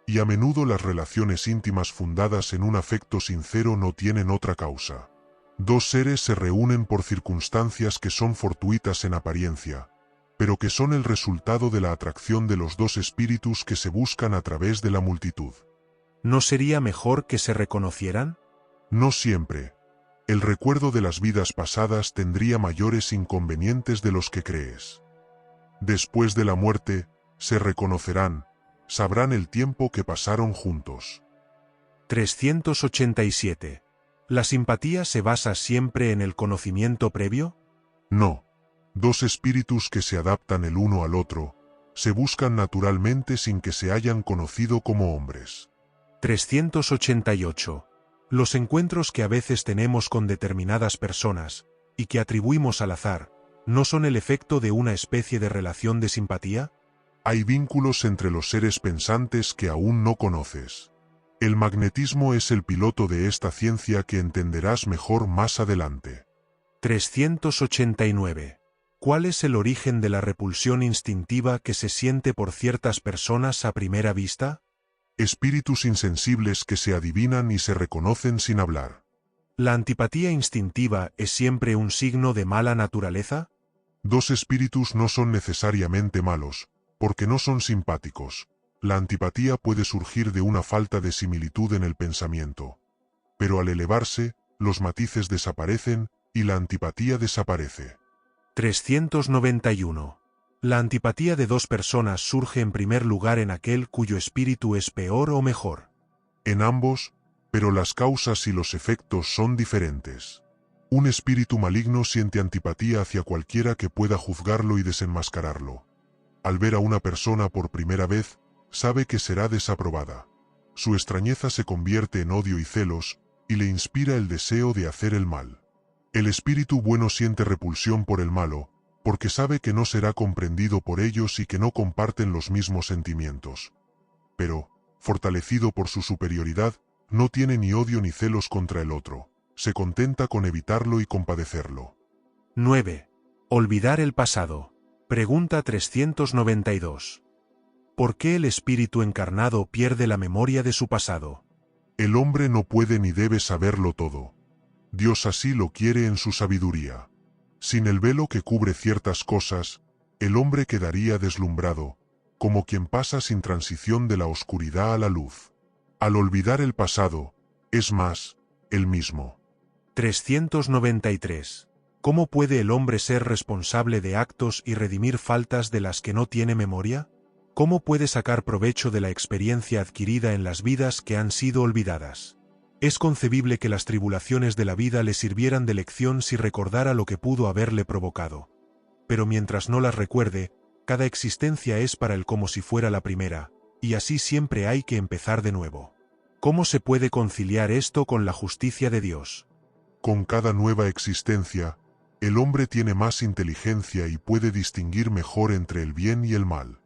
Y a menudo las relaciones íntimas fundadas en un afecto sincero no tienen otra causa. Dos seres se reúnen por circunstancias que son fortuitas en apariencia, pero que son el resultado de la atracción de los dos espíritus que se buscan a través de la multitud. ¿No sería mejor que se reconocieran? No siempre. El recuerdo de las vidas pasadas tendría mayores inconvenientes de los que crees. Después de la muerte, se reconocerán, sabrán el tiempo que pasaron juntos. 387. ¿La simpatía se basa siempre en el conocimiento previo? No. Dos espíritus que se adaptan el uno al otro, se buscan naturalmente sin que se hayan conocido como hombres. 388. Los encuentros que a veces tenemos con determinadas personas, y que atribuimos al azar, ¿no son el efecto de una especie de relación de simpatía? Hay vínculos entre los seres pensantes que aún no conoces. El magnetismo es el piloto de esta ciencia que entenderás mejor más adelante. 389. ¿Cuál es el origen de la repulsión instintiva que se siente por ciertas personas a primera vista? Espíritus insensibles que se adivinan y se reconocen sin hablar. ¿La antipatía instintiva es siempre un signo de mala naturaleza? Dos espíritus no son necesariamente malos, porque no son simpáticos. La antipatía puede surgir de una falta de similitud en el pensamiento. Pero al elevarse, los matices desaparecen, y la antipatía desaparece. 391. La antipatía de dos personas surge en primer lugar en aquel cuyo espíritu es peor o mejor. En ambos, pero las causas y los efectos son diferentes. Un espíritu maligno siente antipatía hacia cualquiera que pueda juzgarlo y desenmascararlo. Al ver a una persona por primera vez, sabe que será desaprobada. Su extrañeza se convierte en odio y celos, y le inspira el deseo de hacer el mal. El espíritu bueno siente repulsión por el malo, porque sabe que no será comprendido por ellos y que no comparten los mismos sentimientos. Pero, fortalecido por su superioridad, no tiene ni odio ni celos contra el otro, se contenta con evitarlo y compadecerlo. 9. Olvidar el pasado. Pregunta 392. ¿Por qué el espíritu encarnado pierde la memoria de su pasado? El hombre no puede ni debe saberlo todo. Dios así lo quiere en su sabiduría. Sin el velo que cubre ciertas cosas, el hombre quedaría deslumbrado, como quien pasa sin transición de la oscuridad a la luz. Al olvidar el pasado, es más, el mismo. 393. ¿Cómo puede el hombre ser responsable de actos y redimir faltas de las que no tiene memoria? ¿Cómo puede sacar provecho de la experiencia adquirida en las vidas que han sido olvidadas? Es concebible que las tribulaciones de la vida le sirvieran de lección si recordara lo que pudo haberle provocado. Pero mientras no las recuerde, cada existencia es para él como si fuera la primera, y así siempre hay que empezar de nuevo. ¿Cómo se puede conciliar esto con la justicia de Dios? Con cada nueva existencia, el hombre tiene más inteligencia y puede distinguir mejor entre el bien y el mal.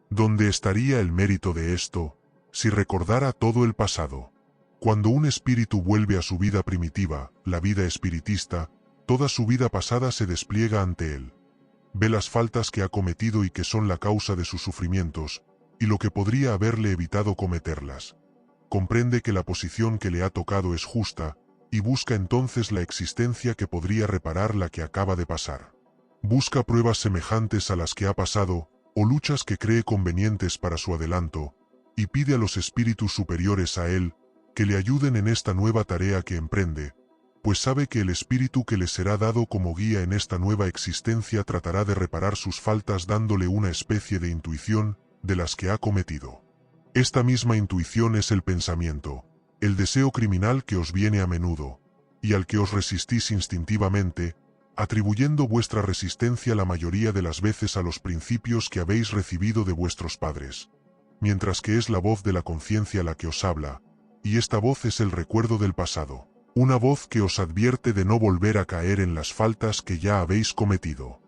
¿Dónde estaría el mérito de esto, si recordara todo el pasado? Cuando un espíritu vuelve a su vida primitiva, la vida espiritista, toda su vida pasada se despliega ante él. Ve las faltas que ha cometido y que son la causa de sus sufrimientos, y lo que podría haberle evitado cometerlas. Comprende que la posición que le ha tocado es justa, y busca entonces la existencia que podría reparar la que acaba de pasar. Busca pruebas semejantes a las que ha pasado, o luchas que cree convenientes para su adelanto, y pide a los espíritus superiores a él, que le ayuden en esta nueva tarea que emprende, pues sabe que el espíritu que le será dado como guía en esta nueva existencia tratará de reparar sus faltas dándole una especie de intuición de las que ha cometido. Esta misma intuición es el pensamiento, el deseo criminal que os viene a menudo, y al que os resistís instintivamente, atribuyendo vuestra resistencia la mayoría de las veces a los principios que habéis recibido de vuestros padres, mientras que es la voz de la conciencia la que os habla, y esta voz es el recuerdo del pasado, una voz que os advierte de no volver a caer en las faltas que ya habéis cometido.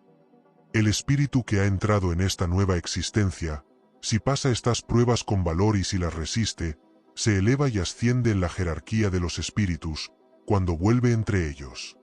El espíritu que ha entrado en esta nueva existencia, si pasa estas pruebas con valor y si las resiste, se eleva y asciende en la jerarquía de los espíritus, cuando vuelve entre ellos.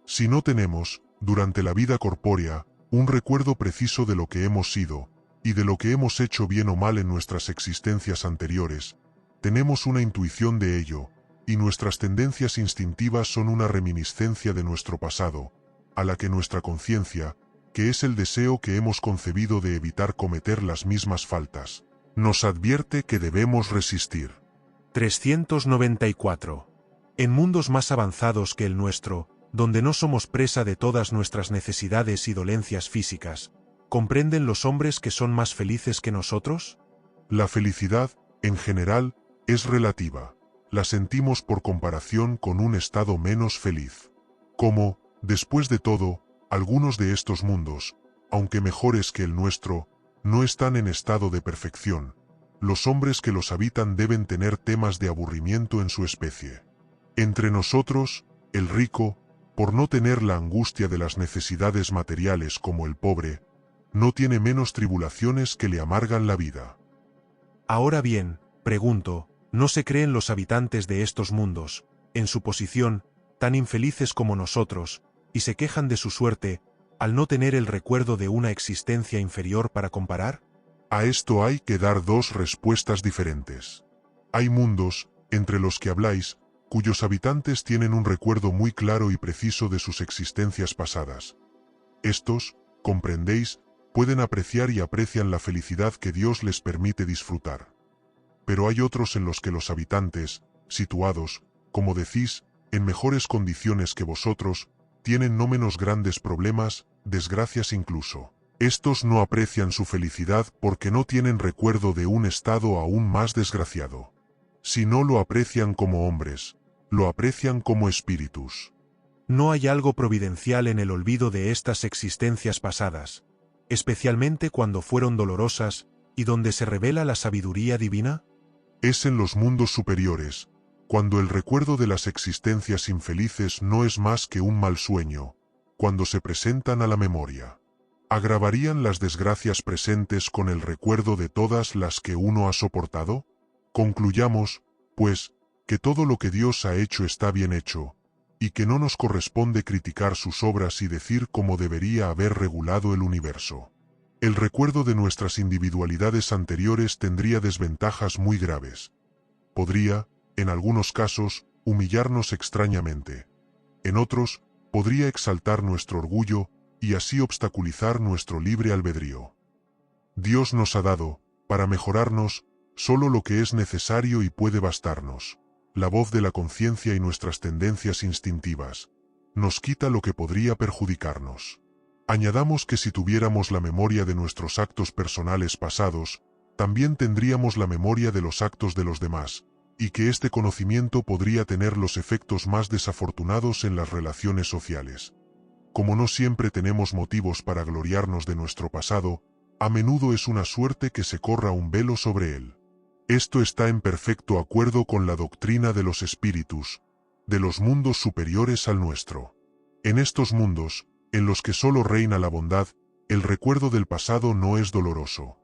Si no tenemos, durante la vida corpórea, un recuerdo preciso de lo que hemos sido, y de lo que hemos hecho bien o mal en nuestras existencias anteriores, tenemos una intuición de ello, y nuestras tendencias instintivas son una reminiscencia de nuestro pasado, a la que nuestra conciencia, que es el deseo que hemos concebido de evitar cometer las mismas faltas, nos advierte que debemos resistir. 394. En mundos más avanzados que el nuestro, donde no somos presa de todas nuestras necesidades y dolencias físicas, ¿comprenden los hombres que son más felices que nosotros? La felicidad, en general, es relativa. La sentimos por comparación con un estado menos feliz. Como, después de todo, algunos de estos mundos, aunque mejores que el nuestro, no están en estado de perfección, los hombres que los habitan deben tener temas de aburrimiento en su especie. Entre nosotros, el rico, por no tener la angustia de las necesidades materiales como el pobre, no tiene menos tribulaciones que le amargan la vida. Ahora bien, pregunto, ¿no se creen los habitantes de estos mundos, en su posición, tan infelices como nosotros, y se quejan de su suerte, al no tener el recuerdo de una existencia inferior para comparar? A esto hay que dar dos respuestas diferentes. Hay mundos, entre los que habláis, cuyos habitantes tienen un recuerdo muy claro y preciso de sus existencias pasadas. Estos, comprendéis, pueden apreciar y aprecian la felicidad que Dios les permite disfrutar. Pero hay otros en los que los habitantes, situados, como decís, en mejores condiciones que vosotros, tienen no menos grandes problemas, desgracias incluso. Estos no aprecian su felicidad porque no tienen recuerdo de un estado aún más desgraciado. Si no lo aprecian como hombres, lo aprecian como espíritus. ¿No hay algo providencial en el olvido de estas existencias pasadas, especialmente cuando fueron dolorosas, y donde se revela la sabiduría divina? Es en los mundos superiores, cuando el recuerdo de las existencias infelices no es más que un mal sueño, cuando se presentan a la memoria. ¿Agravarían las desgracias presentes con el recuerdo de todas las que uno ha soportado? Concluyamos, pues, que todo lo que Dios ha hecho está bien hecho, y que no nos corresponde criticar sus obras y decir cómo debería haber regulado el universo. El recuerdo de nuestras individualidades anteriores tendría desventajas muy graves. Podría, en algunos casos, humillarnos extrañamente. En otros, podría exaltar nuestro orgullo y así obstaculizar nuestro libre albedrío. Dios nos ha dado, para mejorarnos, solo lo que es necesario y puede bastarnos. La voz de la conciencia y nuestras tendencias instintivas. Nos quita lo que podría perjudicarnos. Añadamos que si tuviéramos la memoria de nuestros actos personales pasados, también tendríamos la memoria de los actos de los demás, y que este conocimiento podría tener los efectos más desafortunados en las relaciones sociales. Como no siempre tenemos motivos para gloriarnos de nuestro pasado, a menudo es una suerte que se corra un velo sobre él. Esto está en perfecto acuerdo con la doctrina de los espíritus, de los mundos superiores al nuestro. En estos mundos, en los que solo reina la bondad, el recuerdo del pasado no es doloroso.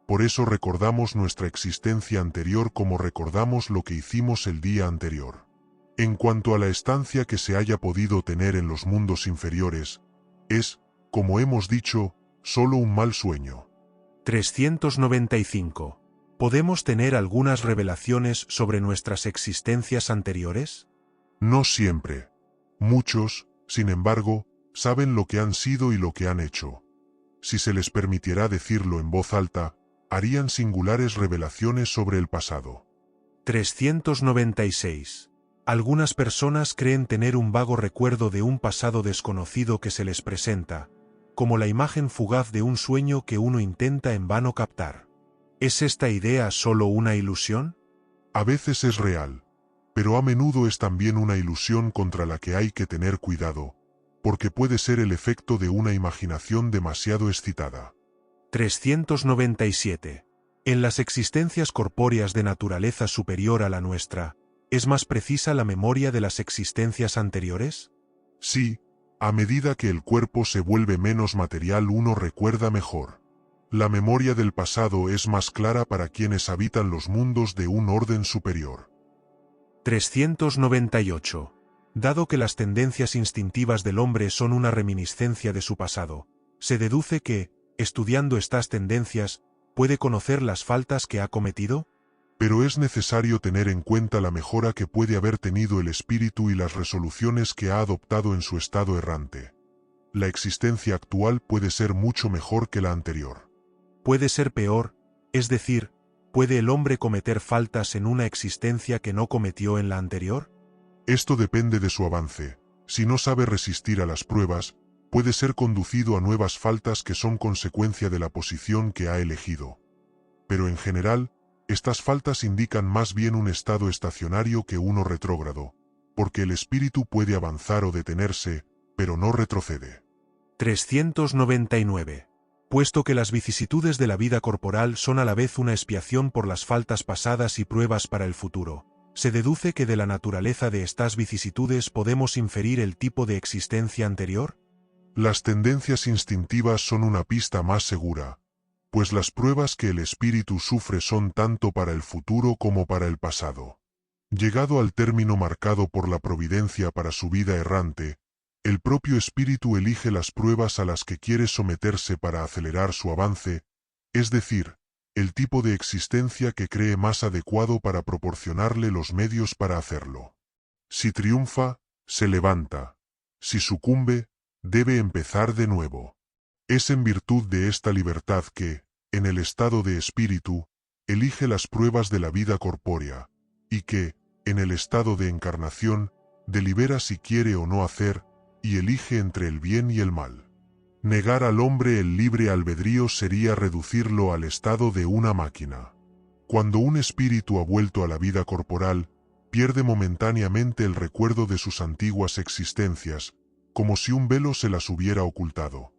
Por eso recordamos nuestra existencia anterior como recordamos lo que hicimos el día anterior. En cuanto a la estancia que se haya podido tener en los mundos inferiores, es, como hemos dicho, solo un mal sueño. 395. ¿Podemos tener algunas revelaciones sobre nuestras existencias anteriores? No siempre. Muchos, sin embargo, saben lo que han sido y lo que han hecho. Si se les permitiera decirlo en voz alta, harían singulares revelaciones sobre el pasado. 396. Algunas personas creen tener un vago recuerdo de un pasado desconocido que se les presenta, como la imagen fugaz de un sueño que uno intenta en vano captar. ¿Es esta idea solo una ilusión? A veces es real, pero a menudo es también una ilusión contra la que hay que tener cuidado, porque puede ser el efecto de una imaginación demasiado excitada. 397. En las existencias corpóreas de naturaleza superior a la nuestra, ¿es más precisa la memoria de las existencias anteriores? Sí, a medida que el cuerpo se vuelve menos material uno recuerda mejor. La memoria del pasado es más clara para quienes habitan los mundos de un orden superior. 398. Dado que las tendencias instintivas del hombre son una reminiscencia de su pasado, se deduce que, estudiando estas tendencias, ¿puede conocer las faltas que ha cometido? Pero es necesario tener en cuenta la mejora que puede haber tenido el espíritu y las resoluciones que ha adoptado en su estado errante. La existencia actual puede ser mucho mejor que la anterior. Puede ser peor, es decir, ¿Puede el hombre cometer faltas en una existencia que no cometió en la anterior? Esto depende de su avance. Si no sabe resistir a las pruebas, puede ser conducido a nuevas faltas que son consecuencia de la posición que ha elegido. Pero en general, estas faltas indican más bien un estado estacionario que uno retrógrado, porque el espíritu puede avanzar o detenerse, pero no retrocede. 399. Puesto que las vicisitudes de la vida corporal son a la vez una expiación por las faltas pasadas y pruebas para el futuro, se deduce que de la naturaleza de estas vicisitudes podemos inferir el tipo de existencia anterior. Las tendencias instintivas son una pista más segura, pues las pruebas que el espíritu sufre son tanto para el futuro como para el pasado. Llegado al término marcado por la providencia para su vida errante, el propio espíritu elige las pruebas a las que quiere someterse para acelerar su avance, es decir, el tipo de existencia que cree más adecuado para proporcionarle los medios para hacerlo. Si triunfa, se levanta. Si sucumbe, debe empezar de nuevo. Es en virtud de esta libertad que, en el estado de espíritu, elige las pruebas de la vida corpórea, y que, en el estado de encarnación, delibera si quiere o no hacer, y elige entre el bien y el mal. Negar al hombre el libre albedrío sería reducirlo al estado de una máquina. Cuando un espíritu ha vuelto a la vida corporal, pierde momentáneamente el recuerdo de sus antiguas existencias, como si un velo se las hubiera ocultado.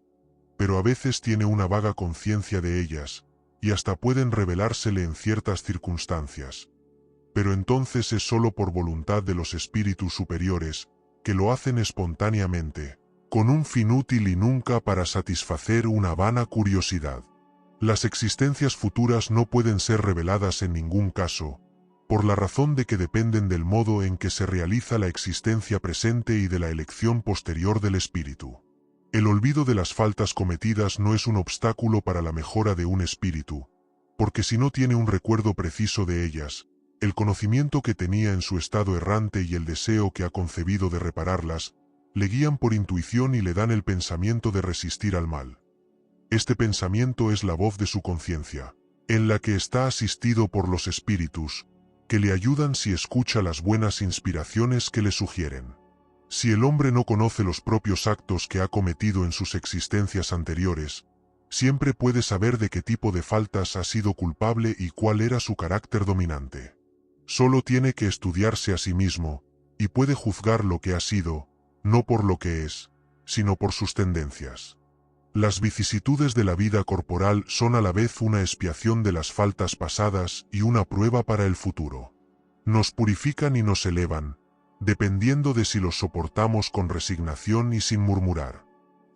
Pero a veces tiene una vaga conciencia de ellas, y hasta pueden revelársele en ciertas circunstancias. Pero entonces es sólo por voluntad de los espíritus superiores, que lo hacen espontáneamente, con un fin útil y nunca para satisfacer una vana curiosidad. Las existencias futuras no pueden ser reveladas en ningún caso, por la razón de que dependen del modo en que se realiza la existencia presente y de la elección posterior del espíritu. El olvido de las faltas cometidas no es un obstáculo para la mejora de un espíritu, porque si no tiene un recuerdo preciso de ellas, el conocimiento que tenía en su estado errante y el deseo que ha concebido de repararlas, le guían por intuición y le dan el pensamiento de resistir al mal. Este pensamiento es la voz de su conciencia, en la que está asistido por los espíritus, que le ayudan si escucha las buenas inspiraciones que le sugieren. Si el hombre no conoce los propios actos que ha cometido en sus existencias anteriores, siempre puede saber de qué tipo de faltas ha sido culpable y cuál era su carácter dominante. Solo tiene que estudiarse a sí mismo, y puede juzgar lo que ha sido, no por lo que es, sino por sus tendencias. Las vicisitudes de la vida corporal son a la vez una expiación de las faltas pasadas y una prueba para el futuro. Nos purifican y nos elevan, dependiendo de si los soportamos con resignación y sin murmurar.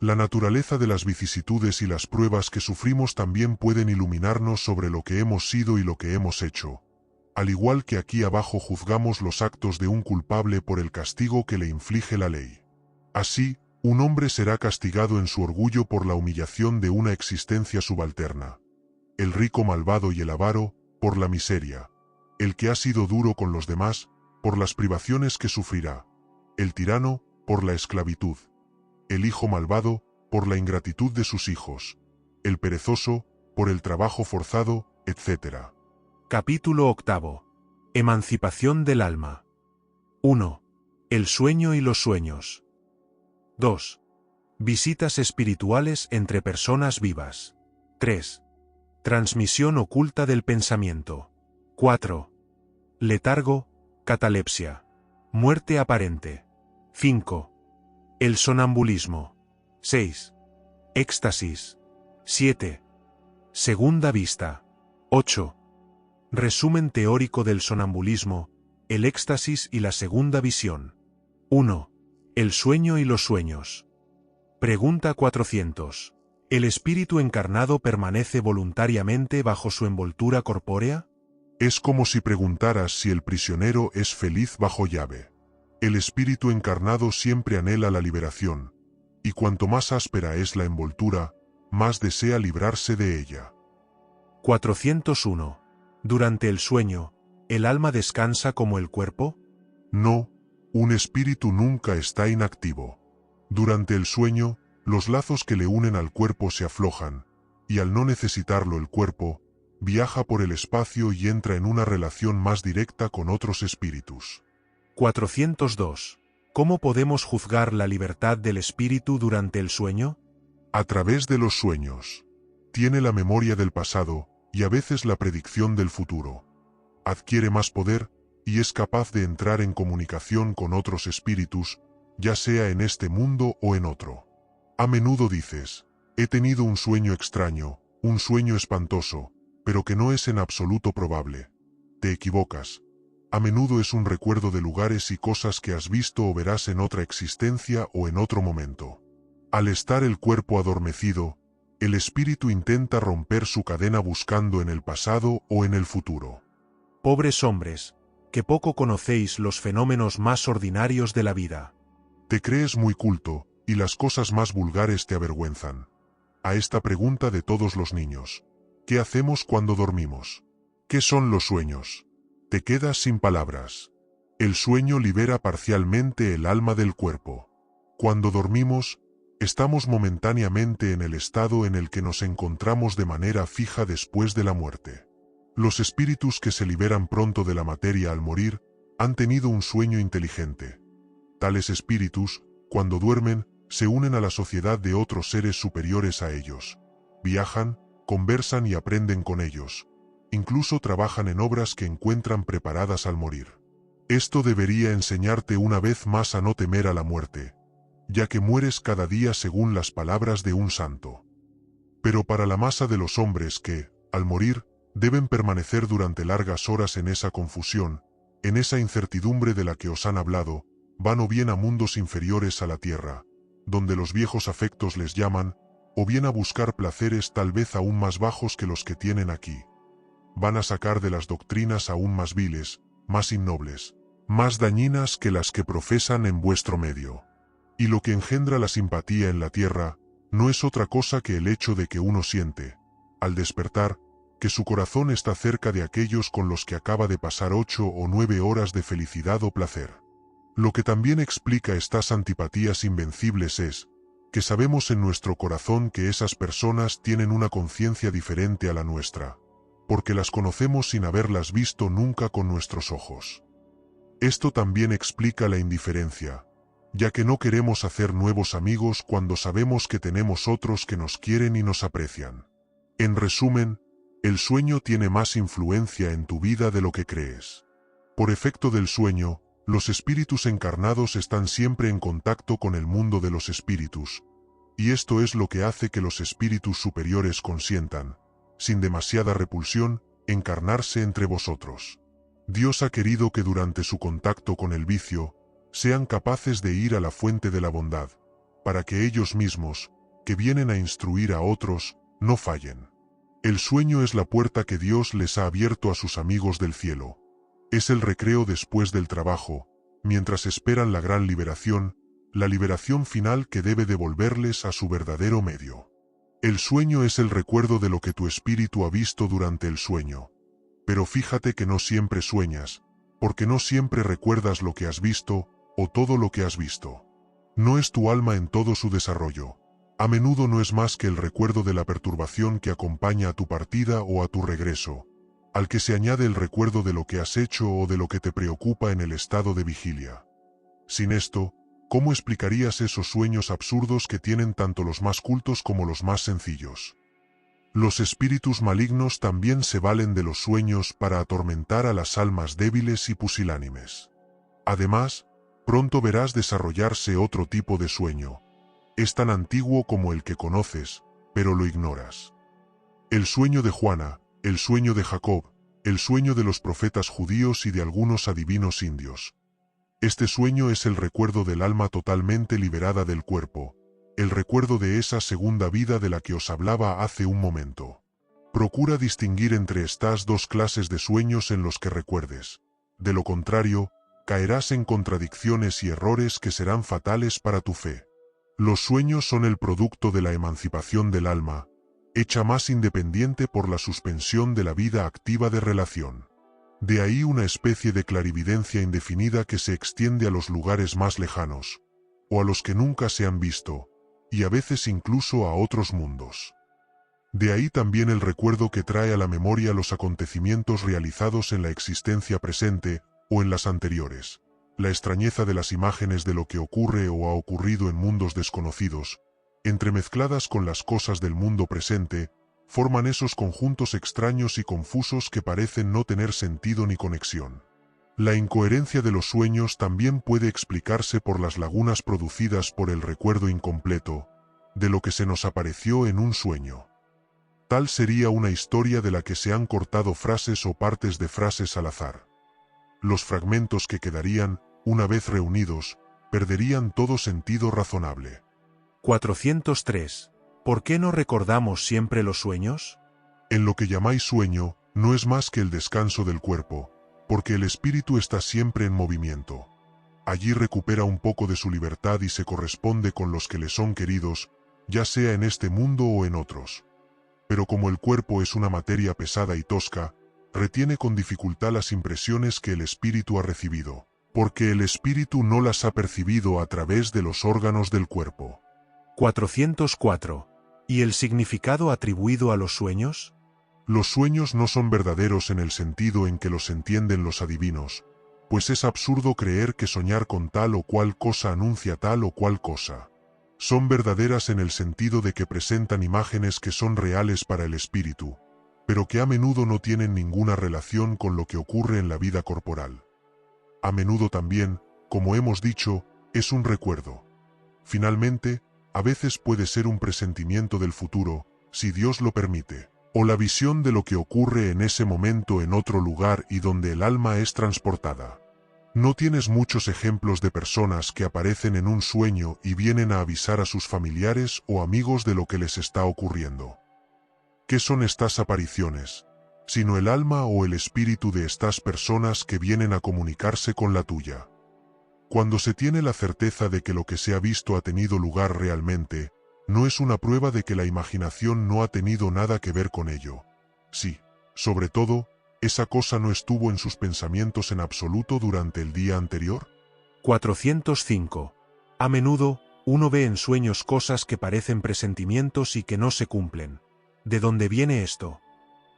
La naturaleza de las vicisitudes y las pruebas que sufrimos también pueden iluminarnos sobre lo que hemos sido y lo que hemos hecho, al igual que aquí abajo juzgamos los actos de un culpable por el castigo que le inflige la ley. Así, un hombre será castigado en su orgullo por la humillación de una existencia subalterna. El rico malvado y el avaro, por la miseria. El que ha sido duro con los demás, por las privaciones que sufrirá. El tirano, por la esclavitud. El hijo malvado, por la ingratitud de sus hijos. El perezoso, por el trabajo forzado, etc. Capítulo 8. Emancipación del alma. 1. El sueño y los sueños. 2. Visitas espirituales entre personas vivas. 3. Transmisión oculta del pensamiento. 4. Letargo, catalepsia. Muerte aparente. 5. El sonambulismo. 6. Éxtasis. 7. Segunda vista. 8. Resumen teórico del sonambulismo, el éxtasis y la segunda visión. 1. El sueño y los sueños. Pregunta 400. ¿El espíritu encarnado permanece voluntariamente bajo su envoltura corpórea? Es como si preguntaras si el prisionero es feliz bajo llave. El espíritu encarnado siempre anhela la liberación, y cuanto más áspera es la envoltura, más desea librarse de ella. 401. Durante el sueño, ¿el alma descansa como el cuerpo? No, un espíritu nunca está inactivo. Durante el sueño, los lazos que le unen al cuerpo se aflojan, y al no necesitarlo el cuerpo, viaja por el espacio y entra en una relación más directa con otros espíritus. 402. ¿Cómo podemos juzgar la libertad del espíritu durante el sueño? A través de los sueños. Tiene la memoria del pasado y a veces la predicción del futuro. Adquiere más poder y es capaz de entrar en comunicación con otros espíritus, ya sea en este mundo o en otro. A menudo dices, he tenido un sueño extraño, un sueño espantoso, pero que no es en absoluto probable. Te equivocas. A menudo es un recuerdo de lugares y cosas que has visto o verás en otra existencia o en otro momento. Al estar el cuerpo adormecido, el espíritu intenta romper su cadena buscando en el pasado o en el futuro. Pobres hombres, que poco conocéis los fenómenos más ordinarios de la vida. Te crees muy culto, y las cosas más vulgares te avergüenzan. A esta pregunta de todos los niños, ¿qué hacemos cuando dormimos? ¿Qué son los sueños? Te quedas sin palabras. El sueño libera parcialmente el alma del cuerpo. Cuando dormimos, estamos momentáneamente en el estado en el que nos encontramos de manera fija después de la muerte. Los espíritus que se liberan pronto de la materia al morir, han tenido un sueño inteligente. Tales espíritus, cuando duermen, se unen a la sociedad de otros seres superiores a ellos. Viajan, conversan y aprenden con ellos. Incluso trabajan en obras que encuentran preparadas al morir. Esto debería enseñarte una vez más a no temer a la muerte, ya que mueres cada día según las palabras de un santo. Pero para la masa de los hombres que, al morir, deben permanecer durante largas horas en esa confusión, en esa incertidumbre de la que os han hablado, van o bien a mundos inferiores a la tierra, donde los viejos afectos les llaman, o bien a buscar placeres tal vez aún más bajos que los que tienen aquí. Van a sacar de las doctrinas aún más viles, más innobles, más dañinas que las que profesan en vuestro medio. Y lo que engendra la simpatía en la tierra, no es otra cosa que el hecho de que uno siente, al despertar, que su corazón está cerca de aquellos con los que acaba de pasar 8 o 9 horas de felicidad o placer. Lo que también explica estas antipatías invencibles es, que sabemos en nuestro corazón que esas personas tienen una conciencia diferente a la nuestra, porque las conocemos sin haberlas visto nunca con nuestros ojos. Esto también explica la indiferencia, ya que no queremos hacer nuevos amigos cuando sabemos que tenemos otros que nos quieren y nos aprecian. En resumen, el sueño tiene más influencia en tu vida de lo que crees. Por efecto del sueño, los espíritus encarnados están siempre en contacto con el mundo de los espíritus, y esto es lo que hace que los espíritus superiores consientan, sin demasiada repulsión, encarnarse entre vosotros. Dios ha querido que durante su contacto con el vicio, sean capaces de ir a la fuente de la bondad, para que ellos mismos, que vienen a instruir a otros, no fallen. El sueño es la puerta que Dios les ha abierto a sus amigos del cielo. Es el recreo después del trabajo, mientras esperan la gran liberación, la liberación final que debe devolverles a su verdadero medio. El sueño es el recuerdo de lo que tu espíritu ha visto durante el sueño. Pero fíjate que no siempre sueñas, porque no siempre recuerdas lo que has visto, o todo lo que has visto. No es tu alma en todo su desarrollo. A menudo no es más que el recuerdo de la perturbación que acompaña a tu partida o a tu regreso, al que se añade el recuerdo de lo que has hecho o de lo que te preocupa en el estado de vigilia. Sin esto, ¿cómo explicarías esos sueños absurdos que tienen tanto los más cultos como los más sencillos? Los espíritus malignos también se valen de los sueños para atormentar a las almas débiles y pusilánimes. Además, pronto verás desarrollarse otro tipo de sueño. Es tan antiguo como el que conoces, pero lo ignoras. El sueño de Juana, el sueño de Jacob, el sueño de los profetas judíos y de algunos adivinos indios. Este sueño es el recuerdo del alma totalmente liberada del cuerpo, el recuerdo de esa segunda vida de la que os hablaba hace un momento. Procura distinguir entre estas dos clases de sueños en los que recuerdes. De lo contrario, caerás en contradicciones y errores que serán fatales para tu fe. Los sueños son el producto de la emancipación del alma, hecha más independiente por la suspensión de la vida activa de relación. De ahí una especie de clarividencia indefinida que se extiende a los lugares más lejanos, o a los que nunca se han visto, y a veces incluso a otros mundos. De ahí también el recuerdo que trae a la memoria los acontecimientos realizados en la existencia presente o en las anteriores. La extrañeza de las imágenes de lo que ocurre o ha ocurrido en mundos desconocidos, entremezcladas con las cosas del mundo presente, forman esos conjuntos extraños y confusos que parecen no tener sentido ni conexión. La incoherencia de los sueños también puede explicarse por las lagunas producidas por el recuerdo incompleto de lo que se nos apareció en un sueño. Tal sería una historia de la que se han cortado frases o partes de frases al azar. Los fragmentos que quedarían, una vez reunidos, perderían todo sentido razonable. 403. ¿Por qué no recordamos siempre los sueños? En lo que llamáis sueño, no es más que el descanso del cuerpo, porque el espíritu está siempre en movimiento. Allí recupera un poco de su libertad y se corresponde con los que le son queridos, ya sea en este mundo o en otros. Pero como el cuerpo es una materia pesada y tosca, retiene con dificultad las impresiones que el espíritu ha recibido, porque el espíritu no las ha percibido a través de los órganos del cuerpo. 404. ¿Y el significado atribuido a los sueños? Los sueños no son verdaderos en el sentido en que los entienden los adivinos, pues es absurdo creer que soñar con tal o cual cosa anuncia tal o cual cosa. Son verdaderas en el sentido de que presentan imágenes que son reales para el espíritu, pero que a menudo no tienen ninguna relación con lo que ocurre en la vida corporal. A menudo también, como hemos dicho, es un recuerdo. Finalmente, a veces puede ser un presentimiento del futuro, si Dios lo permite, o la visión de lo que ocurre en ese momento en otro lugar y donde el alma es transportada. ¿No tienes muchos ejemplos de personas que aparecen en un sueño y vienen a avisar a sus familiares o amigos de lo que les está ocurriendo? ¿Qué son estas apariciones, sino el alma o el espíritu de estas personas que vienen a comunicarse con la tuya? Cuando se tiene la certeza de que lo que se ha visto ha tenido lugar realmente, no es una prueba de que la imaginación no ha tenido nada que ver con ello. Sí, sobre todo, ¿esa cosa no estuvo en sus pensamientos en absoluto durante el día anterior? 405. A menudo, uno ve en sueños cosas que parecen presentimientos y que no se cumplen. ¿De dónde viene esto?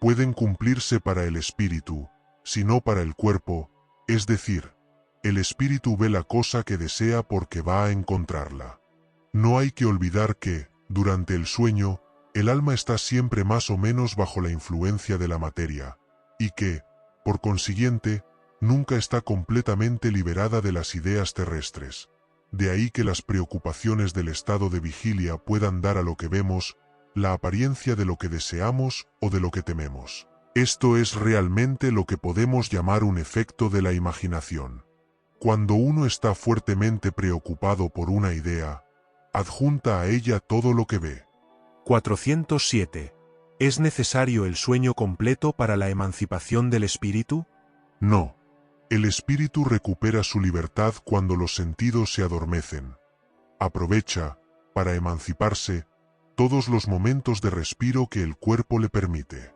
Pueden cumplirse para el espíritu, sino para el cuerpo, es decir, el espíritu ve la cosa que desea porque va a encontrarla. No hay que olvidar que, durante el sueño, el alma está siempre más o menos bajo la influencia de la materia, y que, por consiguiente, nunca está completamente liberada de las ideas terrestres. De ahí que las preocupaciones del estado de vigilia puedan dar a lo que vemos la apariencia de lo que deseamos o de lo que tememos. Esto es realmente lo que podemos llamar un efecto de la imaginación. Cuando uno está fuertemente preocupado por una idea, adjunta a ella todo lo que ve. 407. ¿Es necesario el sueño completo para la emancipación del espíritu? No. El espíritu recupera su libertad cuando los sentidos se adormecen. Aprovecha, para emanciparse, todos los momentos de respiro que el cuerpo le permite.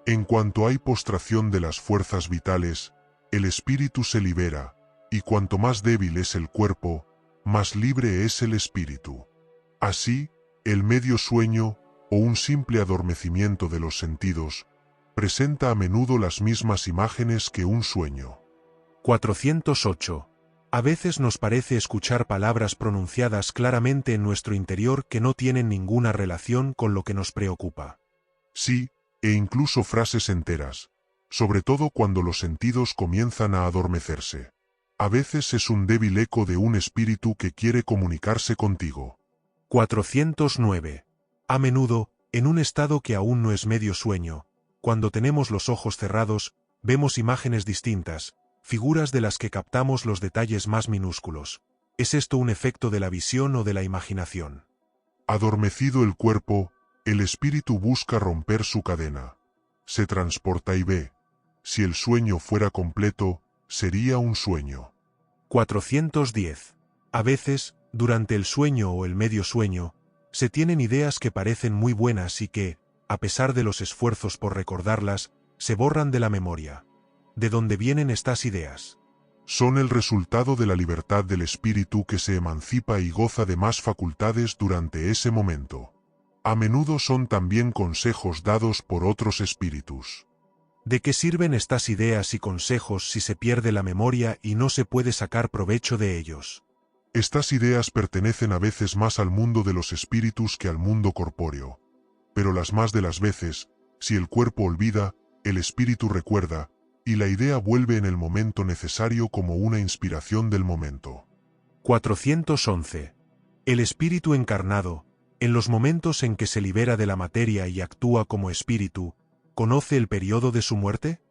En cuanto hay postración de las fuerzas vitales, el espíritu se libera, y cuanto más débil es el cuerpo, más libre es el espíritu. Así, el medio sueño, o un simple adormecimiento de los sentidos, presenta a menudo las mismas imágenes que un sueño. 408. A veces nos parece escuchar palabras pronunciadas claramente en nuestro interior que no tienen ninguna relación con lo que nos preocupa. Sí, e incluso frases enteras, sobre todo cuando los sentidos comienzan a adormecerse. A veces es un débil eco de un espíritu que quiere comunicarse contigo. 409. A menudo, en un estado que aún no es medio sueño, cuando tenemos los ojos cerrados, vemos imágenes distintas, figuras de las que captamos los detalles más minúsculos. ¿Es esto un efecto de la visión o de la imaginación? Adormecido el cuerpo, el espíritu busca romper su cadena. Se transporta y ve. Si el sueño fuera completo, sería un sueño. 410. A veces, durante el sueño o el medio sueño, se tienen ideas que parecen muy buenas y que, a pesar de los esfuerzos por recordarlas, se borran de la memoria. ¿De dónde vienen estas ideas? Son el resultado de la libertad del espíritu que se emancipa y goza de más facultades durante ese momento. A menudo son también consejos dados por otros espíritus. ¿De qué sirven estas ideas y consejos si se pierde la memoria y no se puede sacar provecho de ellos? Estas ideas pertenecen a veces más al mundo de los espíritus que al mundo corpóreo. Pero las más de las veces, si el cuerpo olvida, el espíritu recuerda, y la idea vuelve en el momento necesario como una inspiración del momento. 411. El espíritu encarnado, en los momentos en que se libera de la materia y actúa como espíritu, ¿conoce el periodo de su muerte?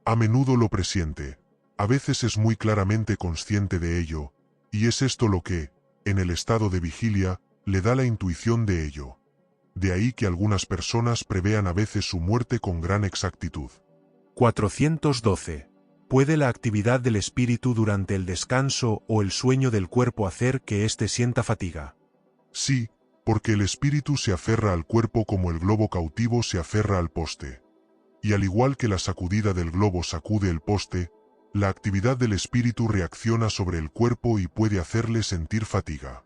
A menudo lo presiente, a veces es muy claramente consciente de ello, y es esto lo que, en el estado de vigilia, le da la intuición de ello. De ahí que algunas personas prevean a veces su muerte con gran exactitud. 412. ¿Puede la actividad del espíritu durante el descanso o el sueño del cuerpo hacer que éste sienta fatiga? Sí, porque el espíritu se aferra al cuerpo como el globo cautivo se aferra al poste. Y al igual que la sacudida del globo sacude el poste, la actividad del espíritu reacciona sobre el cuerpo y puede hacerle sentir fatiga.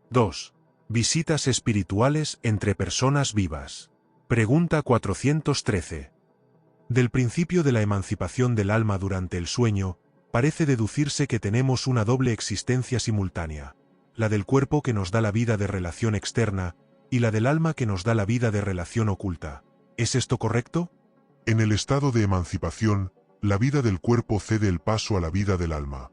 2. Visitas espirituales entre personas vivas. Pregunta 413. Del principio de la emancipación del alma durante el sueño, parece deducirse que tenemos una doble existencia simultánea, la del cuerpo que nos da la vida de relación externa, y la del alma que nos da la vida de relación oculta. ¿Es esto correcto? En el estado de emancipación, la vida del cuerpo cede el paso a la vida del alma.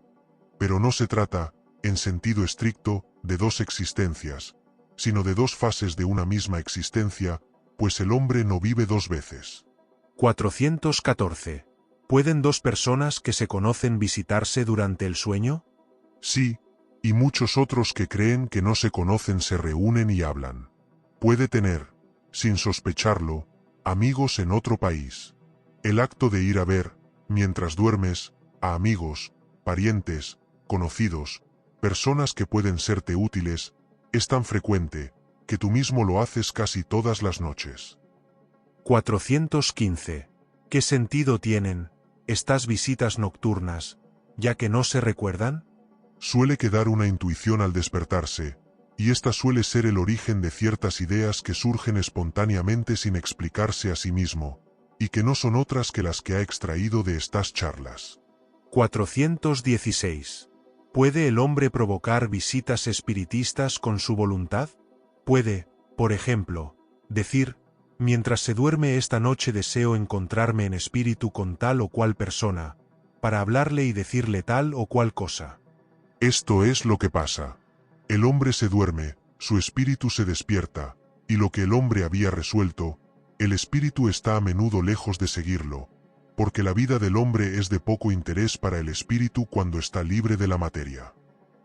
Pero no se trata, en sentido estricto, de dos existencias, sino de dos fases de una misma existencia, pues el hombre no vive dos veces. 414. ¿Pueden dos personas que se conocen visitarse durante el sueño? Sí, y muchos otros que creen que no se conocen se reúnen y hablan. Puede tener, sin sospecharlo, amigos en otro país. El acto de ir a ver, mientras duermes, a amigos, parientes, conocidos, personas que pueden serte útiles, es tan frecuente, que tú mismo lo haces casi todas las noches. 415. ¿Qué sentido tienen estas visitas nocturnas, ya que no se recuerdan? Suele quedar una intuición al despertarse, y esta suele ser el origen de ciertas ideas que surgen espontáneamente sin explicarse a sí mismo, y que no son otras que las que ha extraído de estas charlas. 416. ¿Puede el hombre provocar visitas espiritistas con su voluntad? Puede, por ejemplo, decir, mientras se duerme esta noche deseo encontrarme en espíritu con tal o cual persona, para hablarle y decirle tal o cual cosa. Esto es lo que pasa. El hombre se duerme, su espíritu se despierta, y lo que el hombre había resuelto, el espíritu está a menudo lejos de seguirlo, porque la vida del hombre es de poco interés para el espíritu cuando está libre de la materia.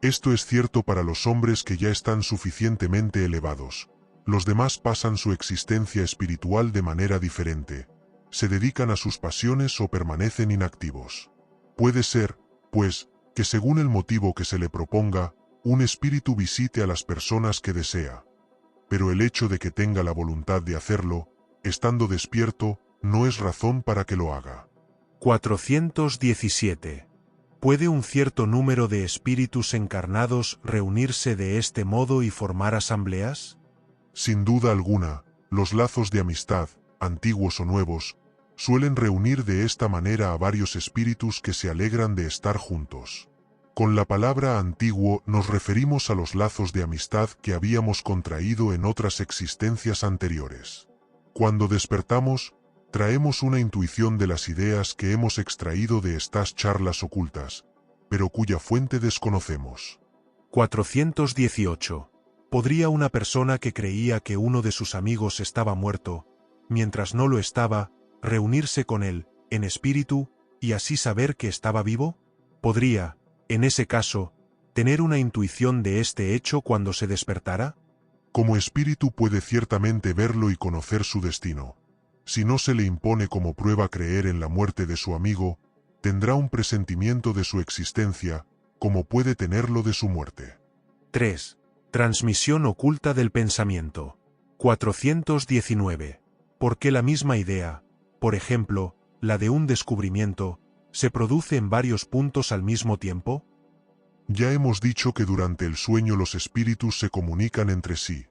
Esto es cierto para los hombres que ya están suficientemente elevados. Los demás pasan su existencia espiritual de manera diferente. Se dedican a sus pasiones o permanecen inactivos. Puede ser, pues, que según el motivo que se le proponga, un espíritu visite a las personas que desea. Pero el hecho de que tenga la voluntad de hacerlo, estando despierto, no es razón para que lo haga. 417. ¿Puede un cierto número de espíritus encarnados reunirse de este modo y formar asambleas? Sin duda alguna, los lazos de amistad, antiguos o nuevos, suelen reunir de esta manera a varios espíritus que se alegran de estar juntos. Con la palabra antiguo nos referimos a los lazos de amistad que habíamos contraído en otras existencias anteriores. Cuando despertamos, traemos una intuición de las ideas que hemos extraído de estas charlas ocultas, pero cuya fuente desconocemos. 418. ¿Podría una persona que creía que uno de sus amigos estaba muerto, mientras no lo estaba, reunirse con él, en espíritu, y así saber que estaba vivo? ¿Podría, en ese caso, tener una intuición de este hecho cuando se despertara? Como espíritu puede ciertamente verlo y conocer su destino. Si no se le impone como prueba creer en la muerte de su amigo, tendrá un presentimiento de su existencia, como puede tenerlo de su muerte. 3. Transmisión oculta del pensamiento. 419. ¿Por qué la misma idea, por ejemplo, la de un descubrimiento, se produce en varios puntos al mismo tiempo? Ya hemos dicho que durante el sueño los espíritus se comunican entre sí.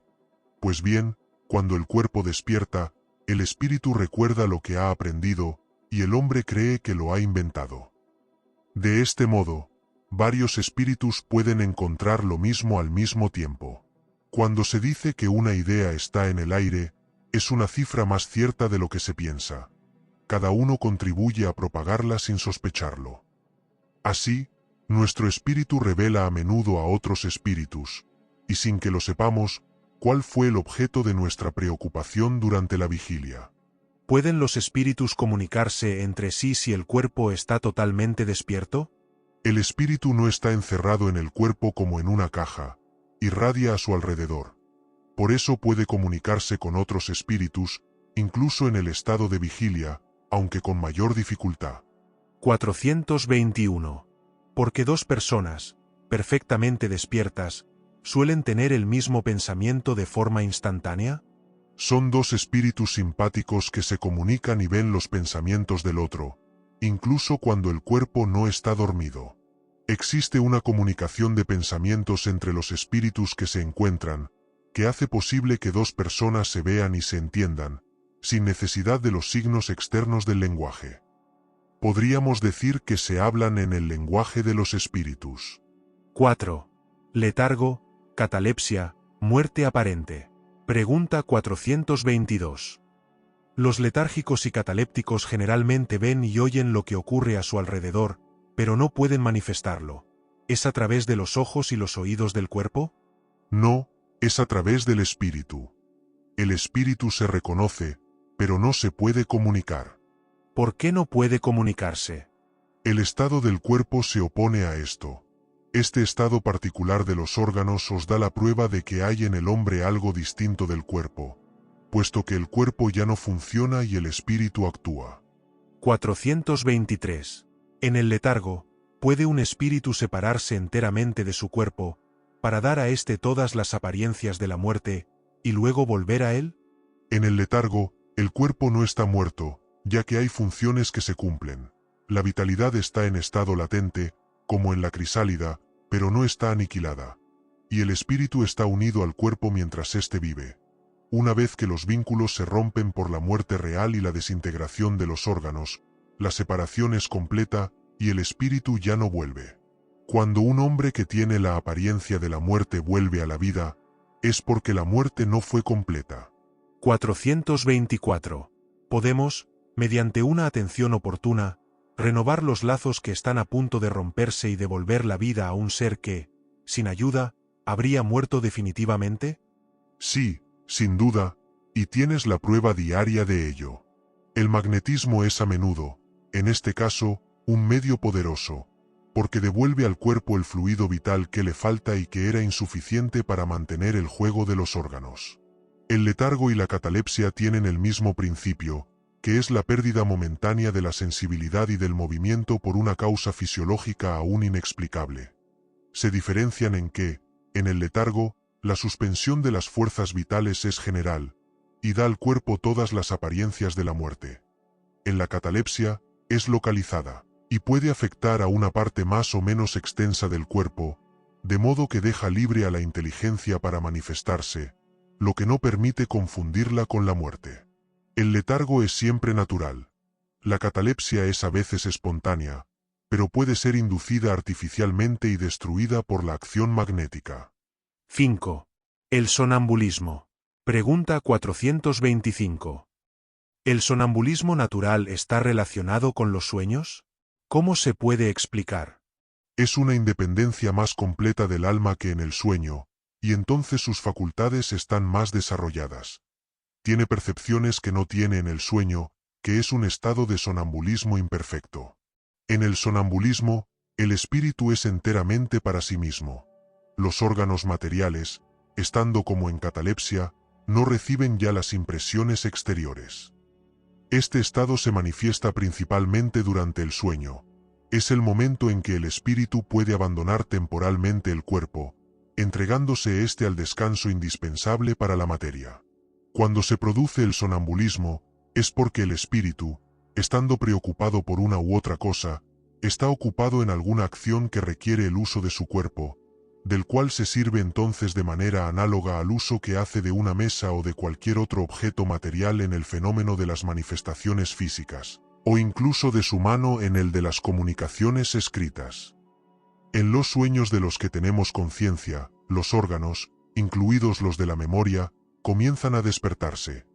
Pues bien, Cuando el cuerpo despierta, el espíritu recuerda lo que ha aprendido, y el hombre cree que lo ha inventado. De este modo, varios espíritus pueden encontrar lo mismo al mismo tiempo. Cuando se dice que una idea está en el aire, es una cifra más cierta de lo que se piensa. Cada uno contribuye a propagarla sin sospecharlo. Así, nuestro espíritu revela a menudo a otros espíritus, y sin que lo sepamos, cuál fue el objeto de nuestra preocupación durante la vigilia. ¿Pueden los espíritus comunicarse entre sí si el cuerpo está totalmente despierto? El espíritu no está encerrado en el cuerpo como en una caja, irradia a su alrededor. Por eso puede comunicarse con otros espíritus, incluso en el estado de vigilia, aunque con mayor dificultad. 421. Porque dos personas, perfectamente despiertas, suelen tener el mismo pensamiento de forma instantánea. Son dos espíritus simpáticos que se comunican y ven los pensamientos del otro, incluso cuando el cuerpo no está dormido. Existe una comunicación de pensamientos entre los espíritus que se encuentran, que hace posible que dos personas se vean y se entiendan, sin necesidad de los signos externos del lenguaje. Podríamos decir que se hablan en el lenguaje de los espíritus. 4. Letargo, catalepsia, muerte aparente. Pregunta 422. Los letárgicos y catalépticos generalmente ven y oyen lo que ocurre a su alrededor, pero no pueden manifestarlo. ¿Es a través de los ojos y los oídos del cuerpo? No, es a través del espíritu. El espíritu se reconoce, pero no se puede comunicar. ¿Por qué no puede comunicarse? El estado del cuerpo se opone a esto. Este estado particular de los órganos os da la prueba de que hay en el hombre algo distinto del cuerpo, puesto que el cuerpo ya no funciona y el espíritu actúa. 423. En el letargo, ¿puede un espíritu separarse enteramente de su cuerpo, para dar a éste todas las apariencias de la muerte, y luego volver a él? En el letargo, el cuerpo no está muerto, ya que hay funciones que se cumplen. La vitalidad está en estado latente, como en la crisálida, pero no está aniquilada. Y el espíritu está unido al cuerpo mientras éste vive. Una vez que los vínculos se rompen por la muerte real y la desintegración de los órganos, la separación es completa y el espíritu ya no vuelve. Cuando un hombre que tiene la apariencia de la muerte vuelve a la vida, es porque la muerte no fue completa. 424. Podemos, mediante una atención oportuna, renovar los lazos que están a punto de romperse y devolver la vida a un ser que, sin ayuda, habría muerto definitivamente. Sí, sin duda, y tienes la prueba diaria de ello. El magnetismo es a menudo, en este caso, un medio poderoso, porque devuelve al cuerpo el fluido vital que le falta y que era insuficiente para mantener el juego de los órganos. El letargo y la catalepsia tienen el mismo principio, que es la pérdida momentánea de la sensibilidad y del movimiento por una causa fisiológica aún inexplicable. Se diferencian en que, en el letargo, la suspensión de las fuerzas vitales es general, y da al cuerpo todas las apariencias de la muerte. En la catalepsia, es localizada, y puede afectar a una parte más o menos extensa del cuerpo, de modo que deja libre a la inteligencia para manifestarse, lo que no permite confundirla con la muerte. El letargo es siempre natural. La catalepsia es a veces espontánea, pero puede ser inducida artificialmente y destruida por la acción magnética. 5. El sonambulismo. Pregunta 425. ¿El sonambulismo natural está relacionado con los sueños? ¿Cómo se puede explicar? Es una independencia más completa del alma que en el sueño, y entonces sus facultades están más desarrolladas. Tiene percepciones que no tiene en el sueño, que es un estado de sonambulismo imperfecto. En el sonambulismo, el espíritu es enteramente para sí mismo. Los órganos materiales, estando como en catalepsia, no reciben ya las impresiones exteriores. Este estado se manifiesta principalmente durante el sueño. Es el momento en que el espíritu puede abandonar temporalmente el cuerpo, entregándose éste al descanso indispensable para la materia. Cuando se produce el sonambulismo, es porque el espíritu, estando preocupado por una u otra cosa, está ocupado en alguna acción que requiere el uso de su cuerpo, del cual se sirve entonces de manera análoga al uso que hace de una mesa o de cualquier otro objeto material en el fenómeno de las manifestaciones físicas, o incluso de su mano en el de las comunicaciones escritas. En los sueños de los que tenemos conciencia, los órganos, incluidos los de la memoria, comienzan a despertarse.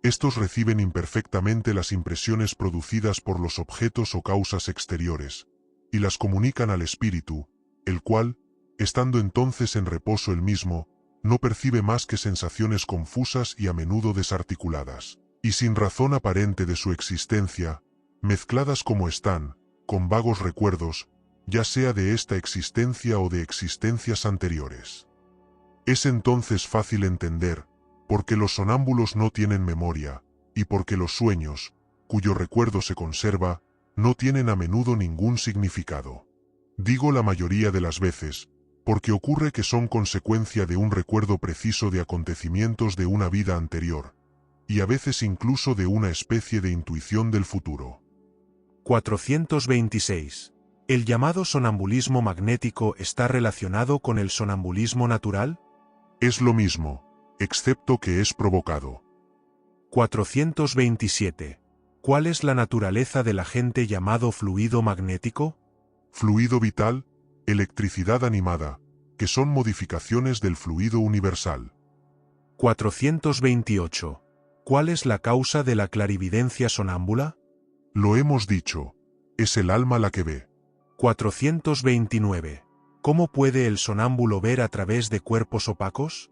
Estos reciben imperfectamente las impresiones producidas por los objetos o causas exteriores, y las comunican al espíritu, el cual, estando entonces en reposo el mismo, no percibe más que sensaciones confusas y a menudo desarticuladas, y sin razón aparente de su existencia, mezcladas como están, con vagos recuerdos, ya sea de esta existencia o de existencias anteriores. Es entonces fácil entender, porque los sonámbulos no tienen memoria, y porque los sueños, cuyo recuerdo se conserva, no tienen a menudo ningún significado. Digo la mayoría de las veces, porque ocurre que son consecuencia de un recuerdo preciso de acontecimientos de una vida anterior, y a veces incluso de una especie de intuición del futuro. 426. ¿El llamado sonambulismo magnético está relacionado con el sonambulismo natural? Es lo mismo, excepto que es provocado. 427. ¿Cuál es la naturaleza del agente llamado fluido magnético? Fluido vital, electricidad animada, que son modificaciones del fluido universal. 428. ¿Cuál es la causa de la clarividencia sonámbula? Lo hemos dicho, es el alma la que ve. 429. ¿Cómo puede el sonámbulo ver a través de cuerpos opacos?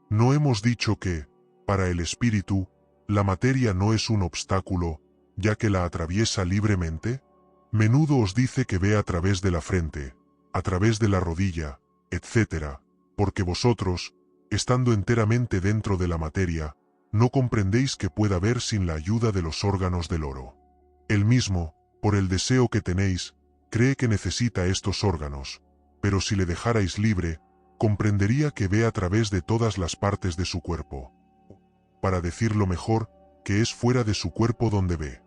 ¿No hemos dicho que, para el espíritu, la materia no es un obstáculo, ya que la atraviesa libremente? Menudo os dice que ve a través de la frente, a través de la rodilla, etc., porque vosotros, estando enteramente dentro de la materia, no comprendéis que pueda ver sin la ayuda de los órganos del oro. Él mismo, por el deseo que tenéis, cree que necesita estos órganos, pero si le dejarais libre, comprendería que ve a través de todas las partes de su cuerpo. Para decirlo mejor, que es fuera de su cuerpo donde ve.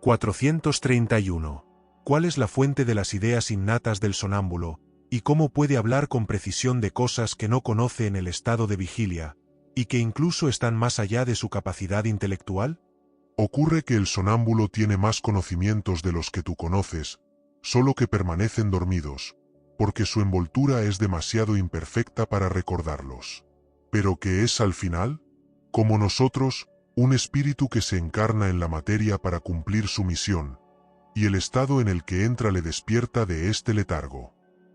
431. ¿Cuál es la fuente de las ideas innatas del sonámbulo, y cómo puede hablar con precisión de cosas que no conoce en el estado de vigilia, y que incluso están más allá de su capacidad intelectual? Ocurre que el sonámbulo tiene más conocimientos de los que tú conoces, solo que permanecen dormidos, porque su envoltura es demasiado imperfecta para recordarlos. ¿Pero qué es al final? Como nosotros, un espíritu que se encarna en la materia para cumplir su misión, y el estado en el que entra le despierta de este letargo.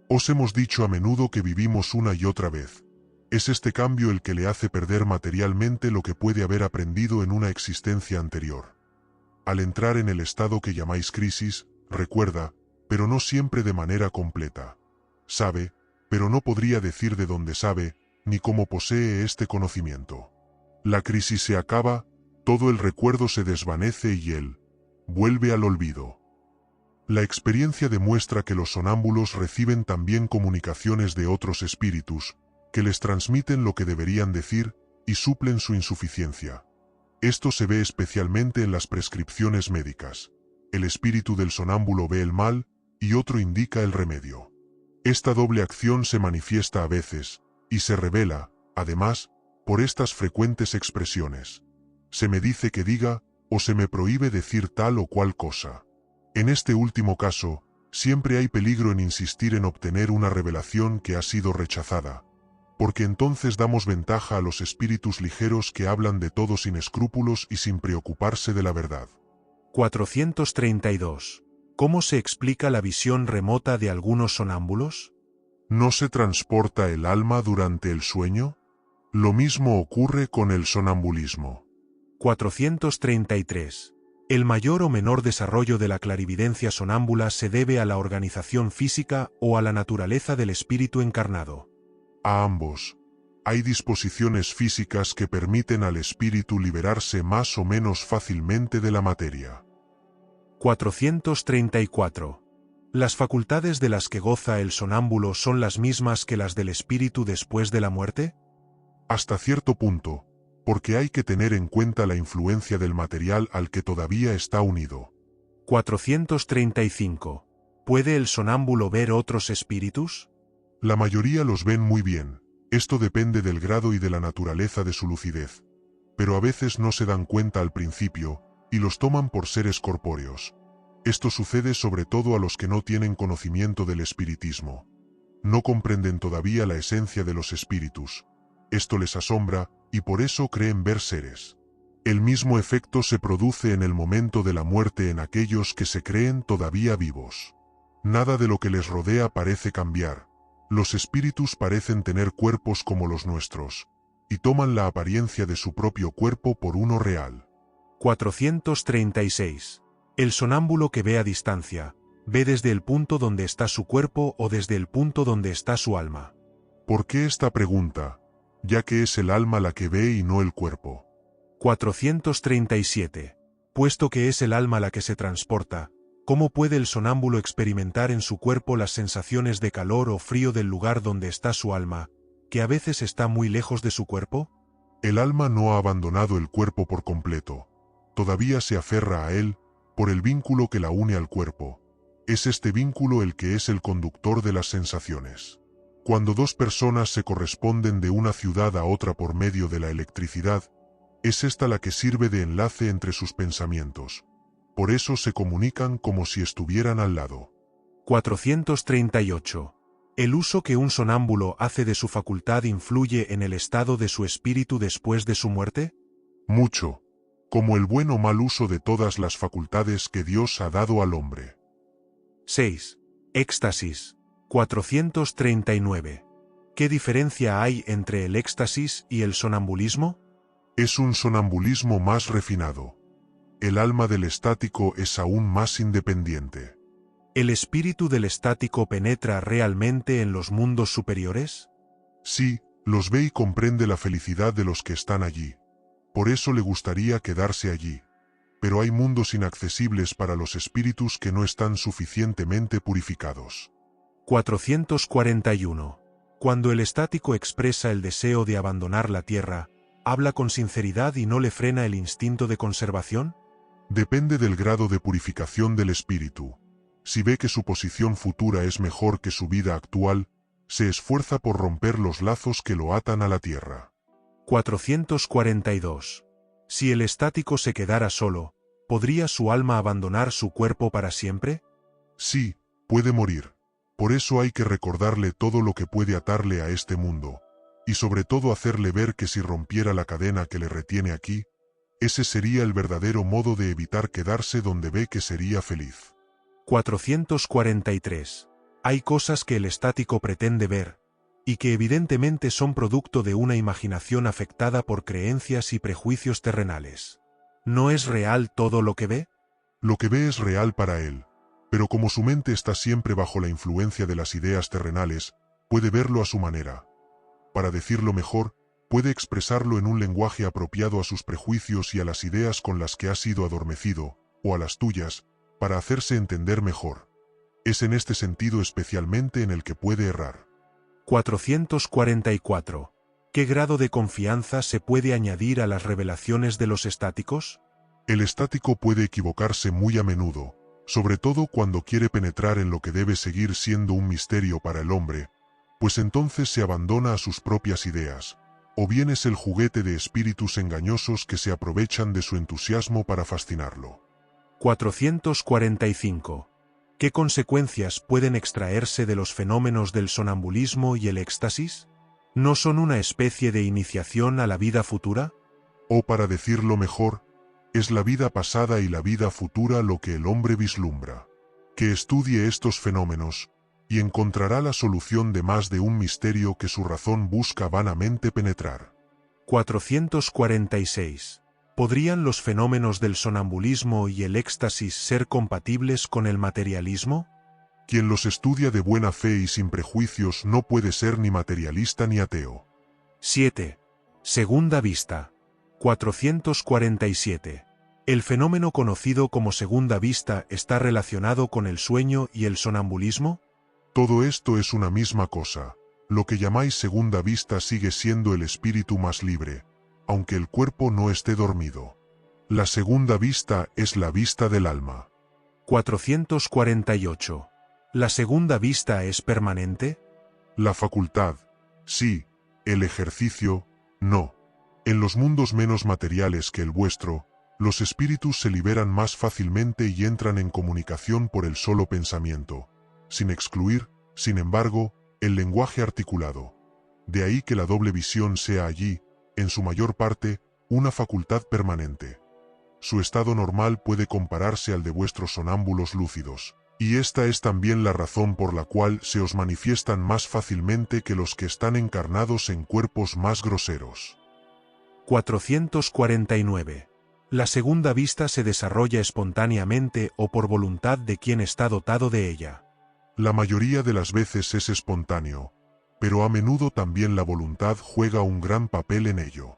Os hemos dicho a menudo que vivimos una y otra vez. Es este cambio el que le hace perder materialmente lo que puede haber aprendido en una existencia anterior. Al entrar en el estado que llamáis crisis, recuerda, pero no siempre de manera completa. Sabe, pero no podría decir de dónde sabe, ni cómo posee este conocimiento. La crisis se acaba, todo el recuerdo se desvanece y él vuelve al olvido. La experiencia demuestra que los sonámbulos reciben también comunicaciones de otros espíritus, que les transmiten lo que deberían decir, y suplen su insuficiencia. Esto se ve especialmente en las prescripciones médicas. El espíritu del sonámbulo ve el mal, y otro indica el remedio. Esta doble acción se manifiesta a veces, y se revela, además, por estas frecuentes expresiones. Se me dice que diga, o se me prohíbe decir tal o cual cosa. En este último caso, siempre hay peligro en insistir en obtener una revelación que ha sido rechazada, porque entonces damos ventaja a los espíritus ligeros que hablan de todo sin escrúpulos y sin preocuparse de la verdad. 432. ¿Cómo se explica la visión remota de algunos sonámbulos? ¿No se transporta el alma durante el sueño? Lo mismo ocurre con el sonambulismo. 433. ¿El mayor o menor desarrollo de la clarividencia sonámbula se debe a la organización física o a la naturaleza del espíritu encarnado? A ambos. Hay disposiciones físicas que permiten al espíritu liberarse más o menos fácilmente de la materia. 434. ¿Las facultades de las que goza el sonámbulo son las mismas que las del espíritu después de la muerte? Hasta cierto punto, porque hay que tener en cuenta la influencia del material al que todavía está unido. 435. ¿Puede el sonámbulo ver otros espíritus? La mayoría los ven muy bien, esto depende del grado y de la naturaleza de su lucidez. Pero a veces no se dan cuenta al principio, y los toman por seres corpóreos. Esto sucede sobre todo a los que no tienen conocimiento del espiritismo. No comprenden todavía la esencia de los espíritus. Esto les asombra, y por eso creen ver seres. El mismo efecto se produce en el momento de la muerte en aquellos que se creen todavía vivos. Nada de lo que les rodea parece cambiar. Los espíritus parecen tener cuerpos como los nuestros, y toman la apariencia de su propio cuerpo por uno real. 436. El sonámbulo que ve a distancia, ve desde el punto donde está su cuerpo o desde el punto donde está su alma. ¿Por qué esta pregunta? Ya que es el alma la que ve y no el cuerpo. 437. Puesto que es el alma la que se transporta, ¿cómo puede el sonámbulo experimentar en su cuerpo las sensaciones de calor o frío del lugar donde está su alma, que a veces está muy lejos de su cuerpo? El alma no ha abandonado el cuerpo por completo. Todavía se aferra a él, por el vínculo que la une al cuerpo. Es este vínculo el que es el conductor de las sensaciones. Cuando dos personas se corresponden de una ciudad a otra por medio de la electricidad, es esta la que sirve de enlace entre sus pensamientos. Por eso se comunican como si estuvieran al lado. 438. ¿El uso que un sonámbulo hace de su facultad influye en el estado de su espíritu después de su muerte? Mucho. Como el buen o mal uso de todas las facultades que Dios ha dado al hombre. 6. Éxtasis. 439. ¿Qué diferencia hay entre el éxtasis y el sonambulismo? Es un sonambulismo más refinado. El alma del estático es aún más independiente. ¿El espíritu del estático penetra realmente en los mundos superiores? Sí, los ve y comprende la felicidad de los que están allí. Por eso le gustaría quedarse allí. Pero hay mundos inaccesibles para los espíritus que no están suficientemente purificados. 441. Cuando el estático expresa el deseo de abandonar la tierra, ¿habla con sinceridad y no le frena el instinto de conservación? Depende del grado de purificación del espíritu. Si ve que su posición futura es mejor que su vida actual, se esfuerza por romper los lazos que lo atan a la tierra. 442. Si el estático se quedara solo, ¿podría su alma abandonar su cuerpo para siempre? Sí, puede morir. Por eso hay que recordarle todo lo que puede atarle a este mundo, y sobre todo hacerle ver que si rompiera la cadena que le retiene aquí, ese sería el verdadero modo de evitar quedarse donde ve que sería feliz. 443. Hay cosas que el estático pretende ver, y que evidentemente son producto de una imaginación afectada por creencias y prejuicios terrenales. ¿No es real todo lo que ve? Lo que ve es real para él, pero como su mente está siempre bajo la influencia de las ideas terrenales, puede verlo a su manera. Para decirlo mejor, puede expresarlo en un lenguaje apropiado a sus prejuicios y a las ideas con las que ha sido adormecido, o a las tuyas, para hacerse entender mejor. Es en este sentido especialmente en el que puede errar. 444. ¿Qué grado de confianza se puede añadir a las revelaciones de los estáticos? El estático puede equivocarse muy a menudo, sobre todo cuando quiere penetrar en lo que debe seguir siendo un misterio para el hombre, pues entonces se abandona a sus propias ideas, o bien es el juguete de espíritus engañosos que se aprovechan de su entusiasmo para fascinarlo. 445. ¿Qué consecuencias pueden extraerse de los fenómenos del sonambulismo y el éxtasis? ¿No son una especie de iniciación a la vida futura? O para decirlo mejor, es la vida pasada y la vida futura lo que el hombre vislumbra. Que estudie estos fenómenos, y encontrará la solución de más de un misterio que su razón busca vanamente penetrar. 446. ¿Podrían los fenómenos del sonambulismo y el éxtasis ser compatibles con el materialismo? Quien los estudia de buena fe y sin prejuicios no puede ser ni materialista ni ateo. 7. Segunda vista. 447. ¿El fenómeno conocido como segunda vista está relacionado con el sueño y el sonambulismo? Todo esto es una misma cosa. Lo que llamáis segunda vista sigue siendo el espíritu más libre, aunque el cuerpo no esté dormido. La segunda vista es la vista del alma. 448. ¿La segunda vista es permanente? La facultad, sí; el ejercicio, no. En los mundos menos materiales que el vuestro, los espíritus se liberan más fácilmente y entran en comunicación por el solo pensamiento, sin excluir, sin embargo, el lenguaje articulado. De ahí que la doble visión sea allí, en su mayor parte, una facultad permanente. Su estado normal puede compararse al de vuestros sonámbulos lúcidos, y esta es también la razón por la cual se os manifiestan más fácilmente que los que están encarnados en cuerpos más groseros. 449. La segunda vista se desarrolla espontáneamente o por voluntad de quien está dotado de ella. La mayoría de las veces es espontáneo, pero a menudo también la voluntad juega un gran papel en ello.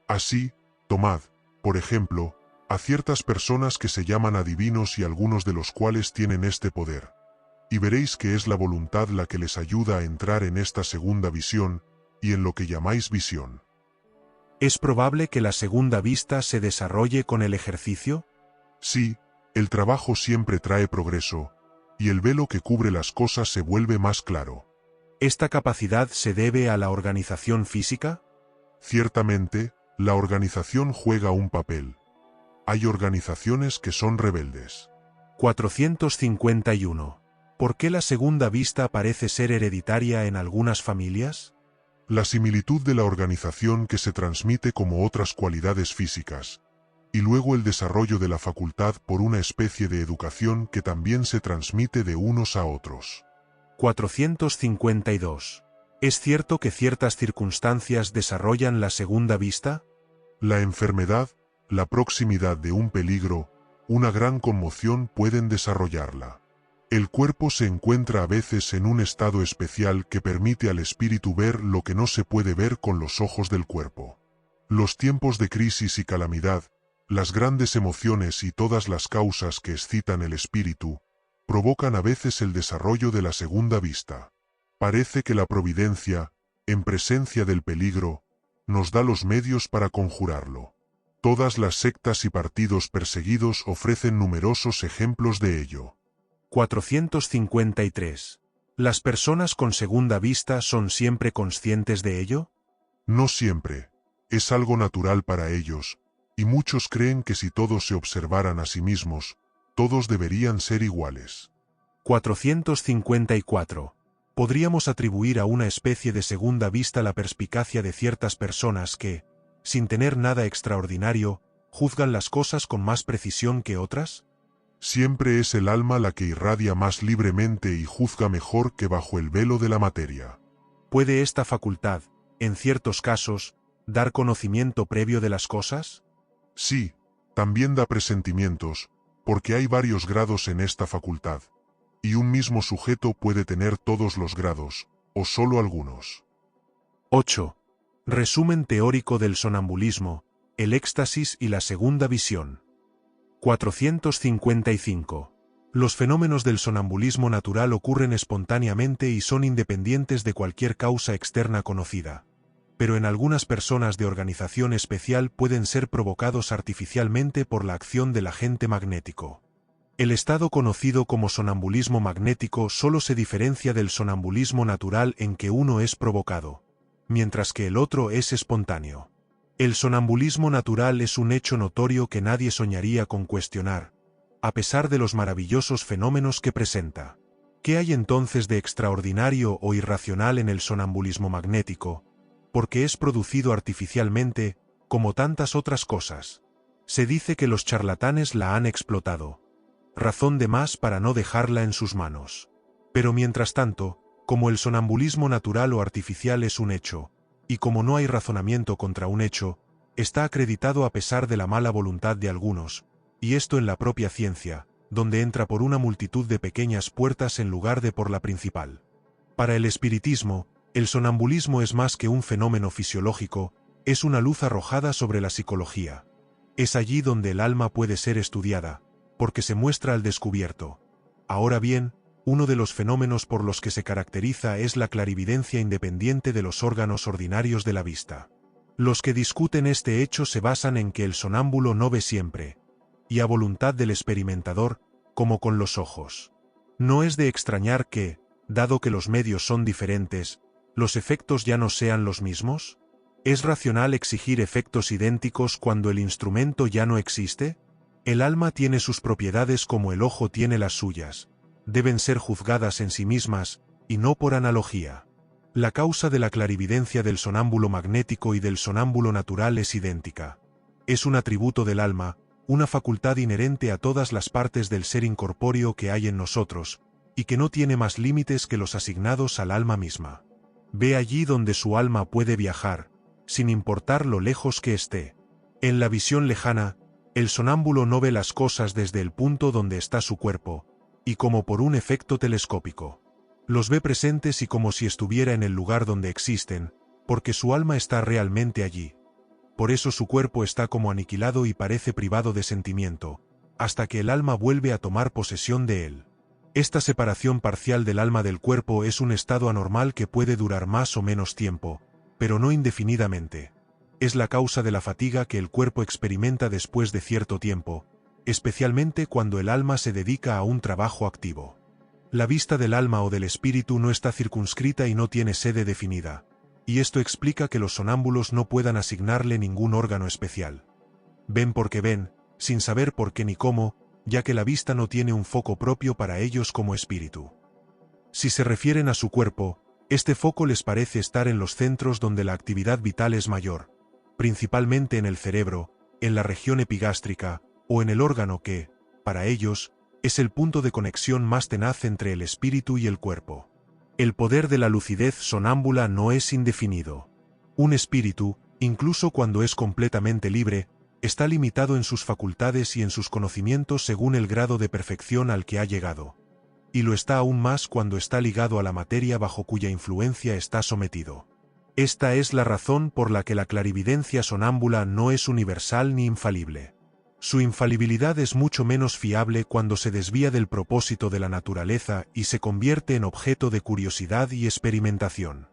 Así, tomad, por ejemplo, a ciertas personas que se llaman adivinos y algunos de los cuales tienen este poder, y veréis que es la voluntad la que les ayuda a entrar en esta segunda visión, y en lo que llamáis visión. ¿Es probable que la segunda vista se desarrolle con el ejercicio? Sí, el trabajo siempre trae progreso, y el velo que cubre las cosas se vuelve más claro. ¿Esta capacidad se debe a la organización física? Ciertamente, la organización juega un papel. Hay organizaciones que son rebeldes. 451. ¿Por qué la segunda vista parece ser hereditaria en algunas familias? La similitud de la organización que se transmite como otras cualidades físicas, y luego el desarrollo de la facultad por una especie de educación que también se transmite de unos a otros. 452. ¿Es cierto que ciertas circunstancias desarrollan la segunda vista? La enfermedad, la proximidad de un peligro, una gran conmoción pueden desarrollarla. El cuerpo se encuentra a veces en un estado especial que permite al espíritu ver lo que no se puede ver con los ojos del cuerpo. Los tiempos de crisis y calamidad, las grandes emociones y todas las causas que excitan el espíritu, provocan a veces el desarrollo de la segunda vista. Parece que la providencia, en presencia del peligro, nos da los medios para conjurarlo. Todas las sectas y partidos perseguidos ofrecen numerosos ejemplos de ello. 453. ¿Las personas con segunda vista son siempre conscientes de ello? No siempre. Es algo natural para ellos, y muchos creen que si todos se observaran a sí mismos, todos deberían ser iguales. 454. Podríamos atribuir a una especie de segunda vista la perspicacia de ciertas personas que, sin tener nada extraordinario, juzgan las cosas con más precisión que otras. Siempre es el alma la que irradia más libremente y juzga mejor que bajo el velo de la materia. ¿Puede esta facultad, en ciertos casos, dar conocimiento previo de las cosas? Sí, también da presentimientos, porque hay varios grados en esta facultad, y un mismo sujeto puede tener todos los grados, o solo algunos. 8. Resumen teórico del sonambulismo, el éxtasis y la segunda visión. 455. Los fenómenos del sonambulismo natural ocurren espontáneamente y son independientes de cualquier causa externa conocida, pero en algunas personas de organización especial pueden ser provocados artificialmente por la acción del agente magnético. El estado conocido como sonambulismo magnético solo se diferencia del sonambulismo natural en que uno es provocado, mientras que el otro es espontáneo. El sonambulismo natural es un hecho notorio que nadie soñaría con cuestionar, a pesar de los maravillosos fenómenos que presenta. ¿Qué hay entonces de extraordinario o irracional en el sonambulismo magnético? Porque es producido artificialmente, como tantas otras cosas. Se dice que los charlatanes la han explotado. Razón de más para no dejarla en sus manos. Pero mientras tanto, como el sonambulismo natural o artificial es un hecho, y como no hay razonamiento contra un hecho, está acreditado a pesar de la mala voluntad de algunos, y esto en la propia ciencia, donde entra por una multitud de pequeñas puertas en lugar de por la principal. Para el espiritismo, el sonambulismo es más que un fenómeno fisiológico, es una luz arrojada sobre la psicología. Es allí donde el alma puede ser estudiada, porque se muestra al descubierto. Ahora bien, uno de los fenómenos por los que se caracteriza es la clarividencia independiente de los órganos ordinarios de la vista. Los que discuten este hecho se basan en que el sonámbulo no ve siempre, y a voluntad del experimentador, como con los ojos. No es de extrañar que, dado que los medios son diferentes, ¿los efectos ya no sean los mismos? ¿Es racional exigir efectos idénticos cuando el instrumento ya no existe? El alma tiene sus propiedades como el ojo tiene las suyas. Deben ser juzgadas en sí mismas, y no por analogía. La causa de la clarividencia del sonámbulo magnético y del sonámbulo natural es idéntica. Es un atributo del alma, una facultad inherente a todas las partes del ser incorpóreo que hay en nosotros, y que no tiene más límites que los asignados al alma misma. Ve allí donde su alma puede viajar, sin importar lo lejos que esté. En la visión lejana, el sonámbulo no ve las cosas desde el punto donde está su cuerpo, y como por un efecto telescópico. Los ve presentes y como si estuviera en el lugar donde existen, porque su alma está realmente allí. Por eso su cuerpo está como aniquilado y parece privado de sentimiento, hasta que el alma vuelve a tomar posesión de él. Esta separación parcial del alma del cuerpo es un estado anormal que puede durar más o menos tiempo, pero no indefinidamente. Es la causa de la fatiga que el cuerpo experimenta después de cierto tiempo, especialmente cuando el alma se dedica a un trabajo activo. La vista del alma o del espíritu no está circunscrita y no tiene sede definida, y esto explica que los sonámbulos no puedan asignarle ningún órgano especial. Ven porque ven, sin saber por qué ni cómo, ya que la vista no tiene un foco propio para ellos como espíritu. Si se refieren a su cuerpo, este foco les parece estar en los centros donde la actividad vital es mayor, principalmente en el cerebro, en la región epigástrica, o en el órgano que, para ellos, es el punto de conexión más tenaz entre el espíritu y el cuerpo. El poder de la lucidez sonámbula no es indefinido. Un espíritu, incluso cuando es completamente libre, está limitado en sus facultades y en sus conocimientos según el grado de perfección al que ha llegado. Y lo está aún más cuando está ligado a la materia bajo cuya influencia está sometido. Esta es la razón por la que la clarividencia sonámbula no es universal ni infalible. Su infalibilidad es mucho menos fiable cuando se desvía del propósito de la naturaleza y se convierte en objeto de curiosidad y experimentación.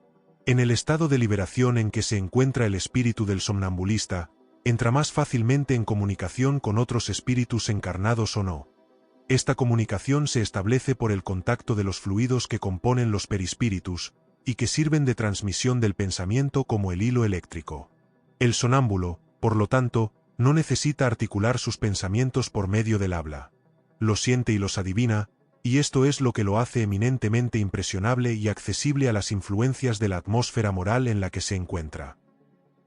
En el estado de liberación en que se encuentra el espíritu del somnambulista, entra más fácilmente en comunicación con otros espíritus encarnados o no. Esta comunicación se establece por el contacto de los fluidos que componen los perispíritus, y que sirven de transmisión del pensamiento como el hilo eléctrico. El sonámbulo, por lo tanto, no necesita articular sus pensamientos por medio del habla. Los siente y los adivina, y esto es lo que lo hace eminentemente impresionable y accesible a las influencias de la atmósfera moral en la que se encuentra.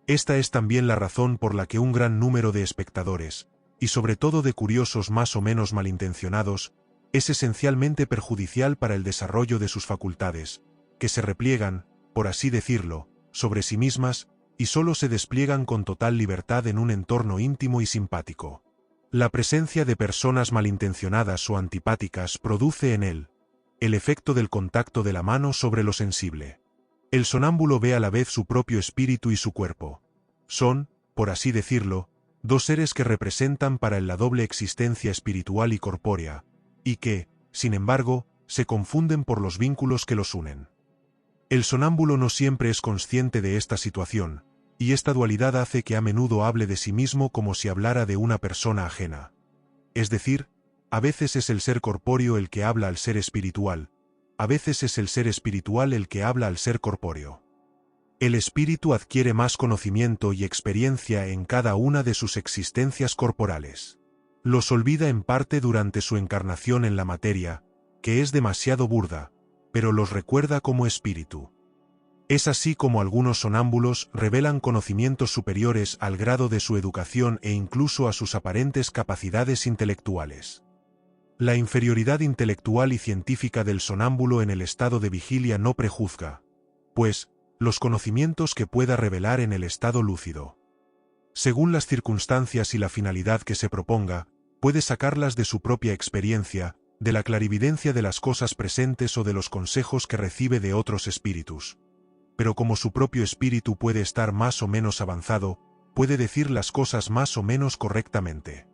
Esta es también la razón por la que un gran número de espectadores, y sobre todo de curiosos más o menos malintencionados, es esencialmente perjudicial para el desarrollo de sus facultades, que se repliegan, por así decirlo, sobre sí mismas, y solo se despliegan con total libertad en un entorno íntimo y simpático. La presencia de personas malintencionadas o antipáticas produce en él el efecto del contacto de la mano sobre lo sensible. El sonámbulo ve a la vez su propio espíritu y su cuerpo. Son, por así decirlo, dos seres que representan para él la doble existencia espiritual y corpórea, y que, sin embargo, se confunden por los vínculos que los unen. El sonámbulo no siempre es consciente de esta situación, y esta dualidad hace que a menudo hable de sí mismo como si hablara de una persona ajena. Es decir, a veces es el ser corpóreo el que habla al ser espiritual, a veces es el ser espiritual el que habla al ser corpóreo. El espíritu adquiere más conocimiento y experiencia en cada una de sus existencias corporales. Los olvida en parte durante su encarnación en la materia, que es demasiado burda, pero los recuerda como espíritu. Es así como algunos sonámbulos revelan conocimientos superiores al grado de su educación e incluso a sus aparentes capacidades intelectuales. La inferioridad intelectual y científica del sonámbulo en el estado de vigilia no prejuzga, pues, los conocimientos que pueda revelar en el estado lúcido. Según las circunstancias y la finalidad que se proponga, puede sacarlas de su propia experiencia, de la clarividencia de las cosas presentes o de los consejos que recibe de otros espíritus. Pero como su propio espíritu puede estar más o menos avanzado, puede decir las cosas más o menos correctamente.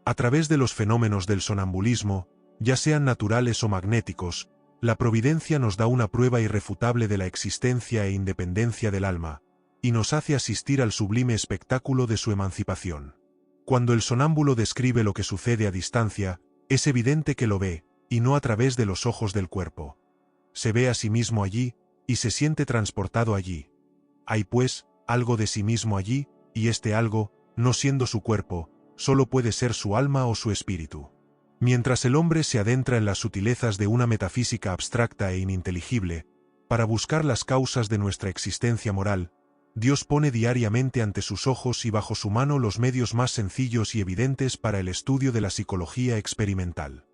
A través de los fenómenos del sonambulismo, ya sean naturales o magnéticos, la providencia nos da una prueba irrefutable de la existencia e independencia del alma, y nos hace asistir al sublime espectáculo de su emancipación. Cuando el sonámbulo describe lo que sucede a distancia, es evidente que lo ve, y no a través de los ojos del cuerpo. se ve a sí mismo allí, y se siente transportado allí. Hay pues, algo de sí mismo allí, y este algo, no siendo su cuerpo, solo puede ser su alma o su espíritu. Mientras el hombre se adentra en las sutilezas de una metafísica abstracta e ininteligible, para buscar las causas de nuestra existencia moral, Dios pone diariamente ante sus ojos y bajo su mano los medios más sencillos y evidentes para el estudio de la psicología experimental.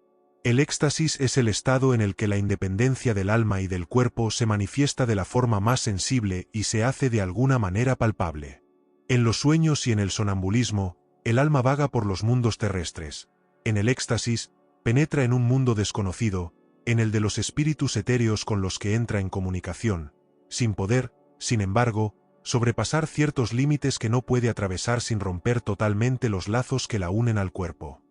El éxtasis es el estado en el que la independencia del alma y del cuerpo se manifiesta de la forma más sensible y se hace de alguna manera palpable. En los sueños y en el sonambulismo, el alma vaga por los mundos terrestres. En el éxtasis, penetra en un mundo desconocido, en el de los espíritus etéreos con los que entra en comunicación, sin poder, sin embargo, sobrepasar ciertos límites que no puede atravesar sin romper totalmente los lazos que la unen al cuerpo.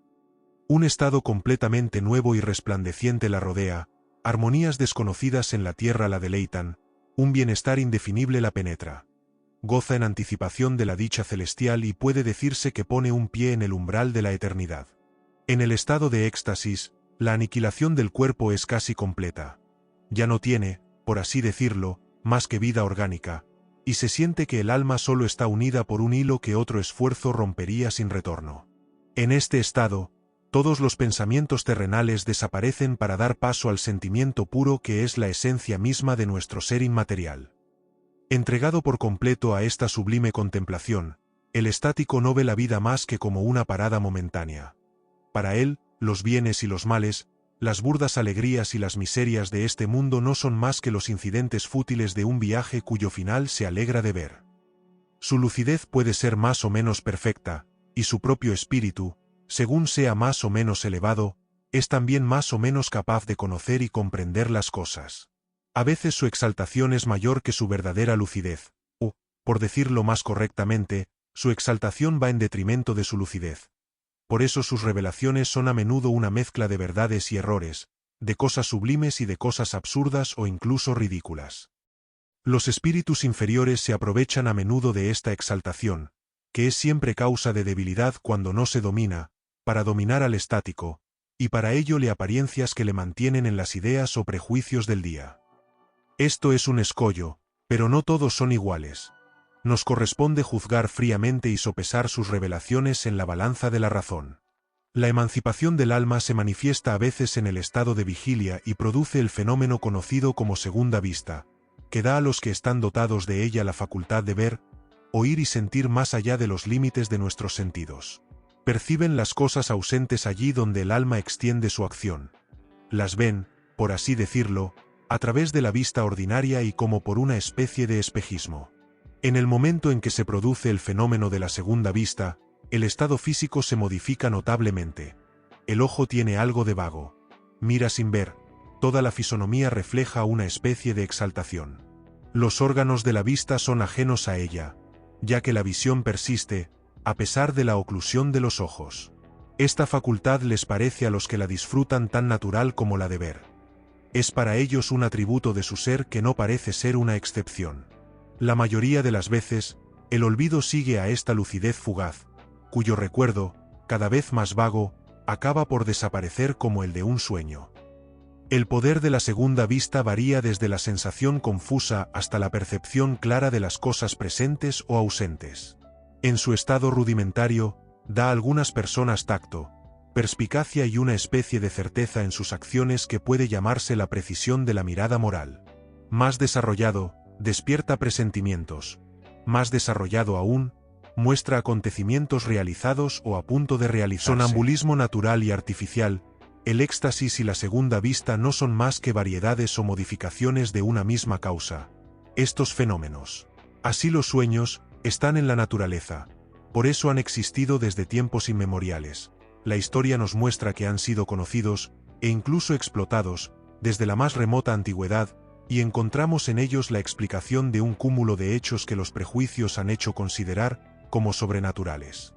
Un estado completamente nuevo y resplandeciente la rodea, armonías desconocidas en la tierra la deleitan, un bienestar indefinible la penetra. Goza en anticipación de la dicha celestial y puede decirse que pone un pie en el umbral de la eternidad. En el estado de éxtasis, la aniquilación del cuerpo es casi completa. Ya no tiene, por así decirlo, más que vida orgánica, y se siente que el alma solo está unida por un hilo que otro esfuerzo rompería sin retorno. En este estado, todos los pensamientos terrenales desaparecen para dar paso al sentimiento puro que es la esencia misma de nuestro ser inmaterial. Entregado por completo a esta sublime contemplación, el estático no ve la vida más que como una parada momentánea. Para él, los bienes y los males, las burdas alegrías y las miserias de este mundo no son más que los incidentes fútiles de un viaje cuyo final se alegra de ver. Su lucidez puede ser más o menos perfecta, y su propio espíritu, según sea más o menos elevado, es también más o menos capaz de conocer y comprender las cosas. A veces su exaltación es mayor que su verdadera lucidez, o, por decirlo más correctamente, su exaltación va en detrimento de su lucidez. Por eso sus revelaciones son a menudo una mezcla de verdades y errores, de cosas sublimes y de cosas absurdas o incluso ridículas. Los espíritus inferiores se aprovechan a menudo de esta exaltación, que es siempre causa de debilidad cuando no se domina, para dominar al estático, y para ello le apariencias que le mantienen en las ideas o prejuicios del día. Esto es un escollo, pero no todos son iguales. Nos corresponde juzgar fríamente y sopesar sus revelaciones en la balanza de la razón. La emancipación del alma se manifiesta a veces en el estado de vigilia y produce el fenómeno conocido como segunda vista, que da a los que están dotados de ella la facultad de ver, oír y sentir más allá de los límites de nuestros sentidos. Perciben las cosas ausentes allí donde el alma extiende su acción. Las ven, por así decirlo, a través de la vista ordinaria y como por una especie de espejismo. En el momento en que se produce el fenómeno de la segunda vista, el estado físico se modifica notablemente. El ojo tiene algo de vago. Mira sin ver, toda la fisonomía refleja una especie de exaltación. Los órganos de la vista son ajenos a ella, ya que la visión persiste, a pesar de la oclusión de los ojos. Esta facultad les parece a los que la disfrutan tan natural como la de ver. Es para ellos un atributo de su ser que no parece ser una excepción. La mayoría de las veces, el olvido sigue a esta lucidez fugaz, cuyo recuerdo, cada vez más vago, acaba por desaparecer como el de un sueño. El poder de la segunda vista varía desde la sensación confusa hasta la percepción clara de las cosas presentes o ausentes. En su estado rudimentario, da a algunas personas tacto, perspicacia y una especie de certeza en sus acciones que puede llamarse la precisión de la mirada moral. Más desarrollado, despierta presentimientos. Más desarrollado aún, muestra acontecimientos realizados o a punto de realizarse. Sonambulismo natural y artificial, el éxtasis y la segunda vista no son más que variedades o modificaciones de una misma causa. Estos fenómenos, así los sueños, están en la naturaleza. Por eso han existido desde tiempos inmemoriales. La historia nos muestra que han sido conocidos, e incluso explotados, desde la más remota antigüedad, y encontramos en ellos la explicación de un cúmulo de hechos que los prejuicios han hecho considerar como sobrenaturales.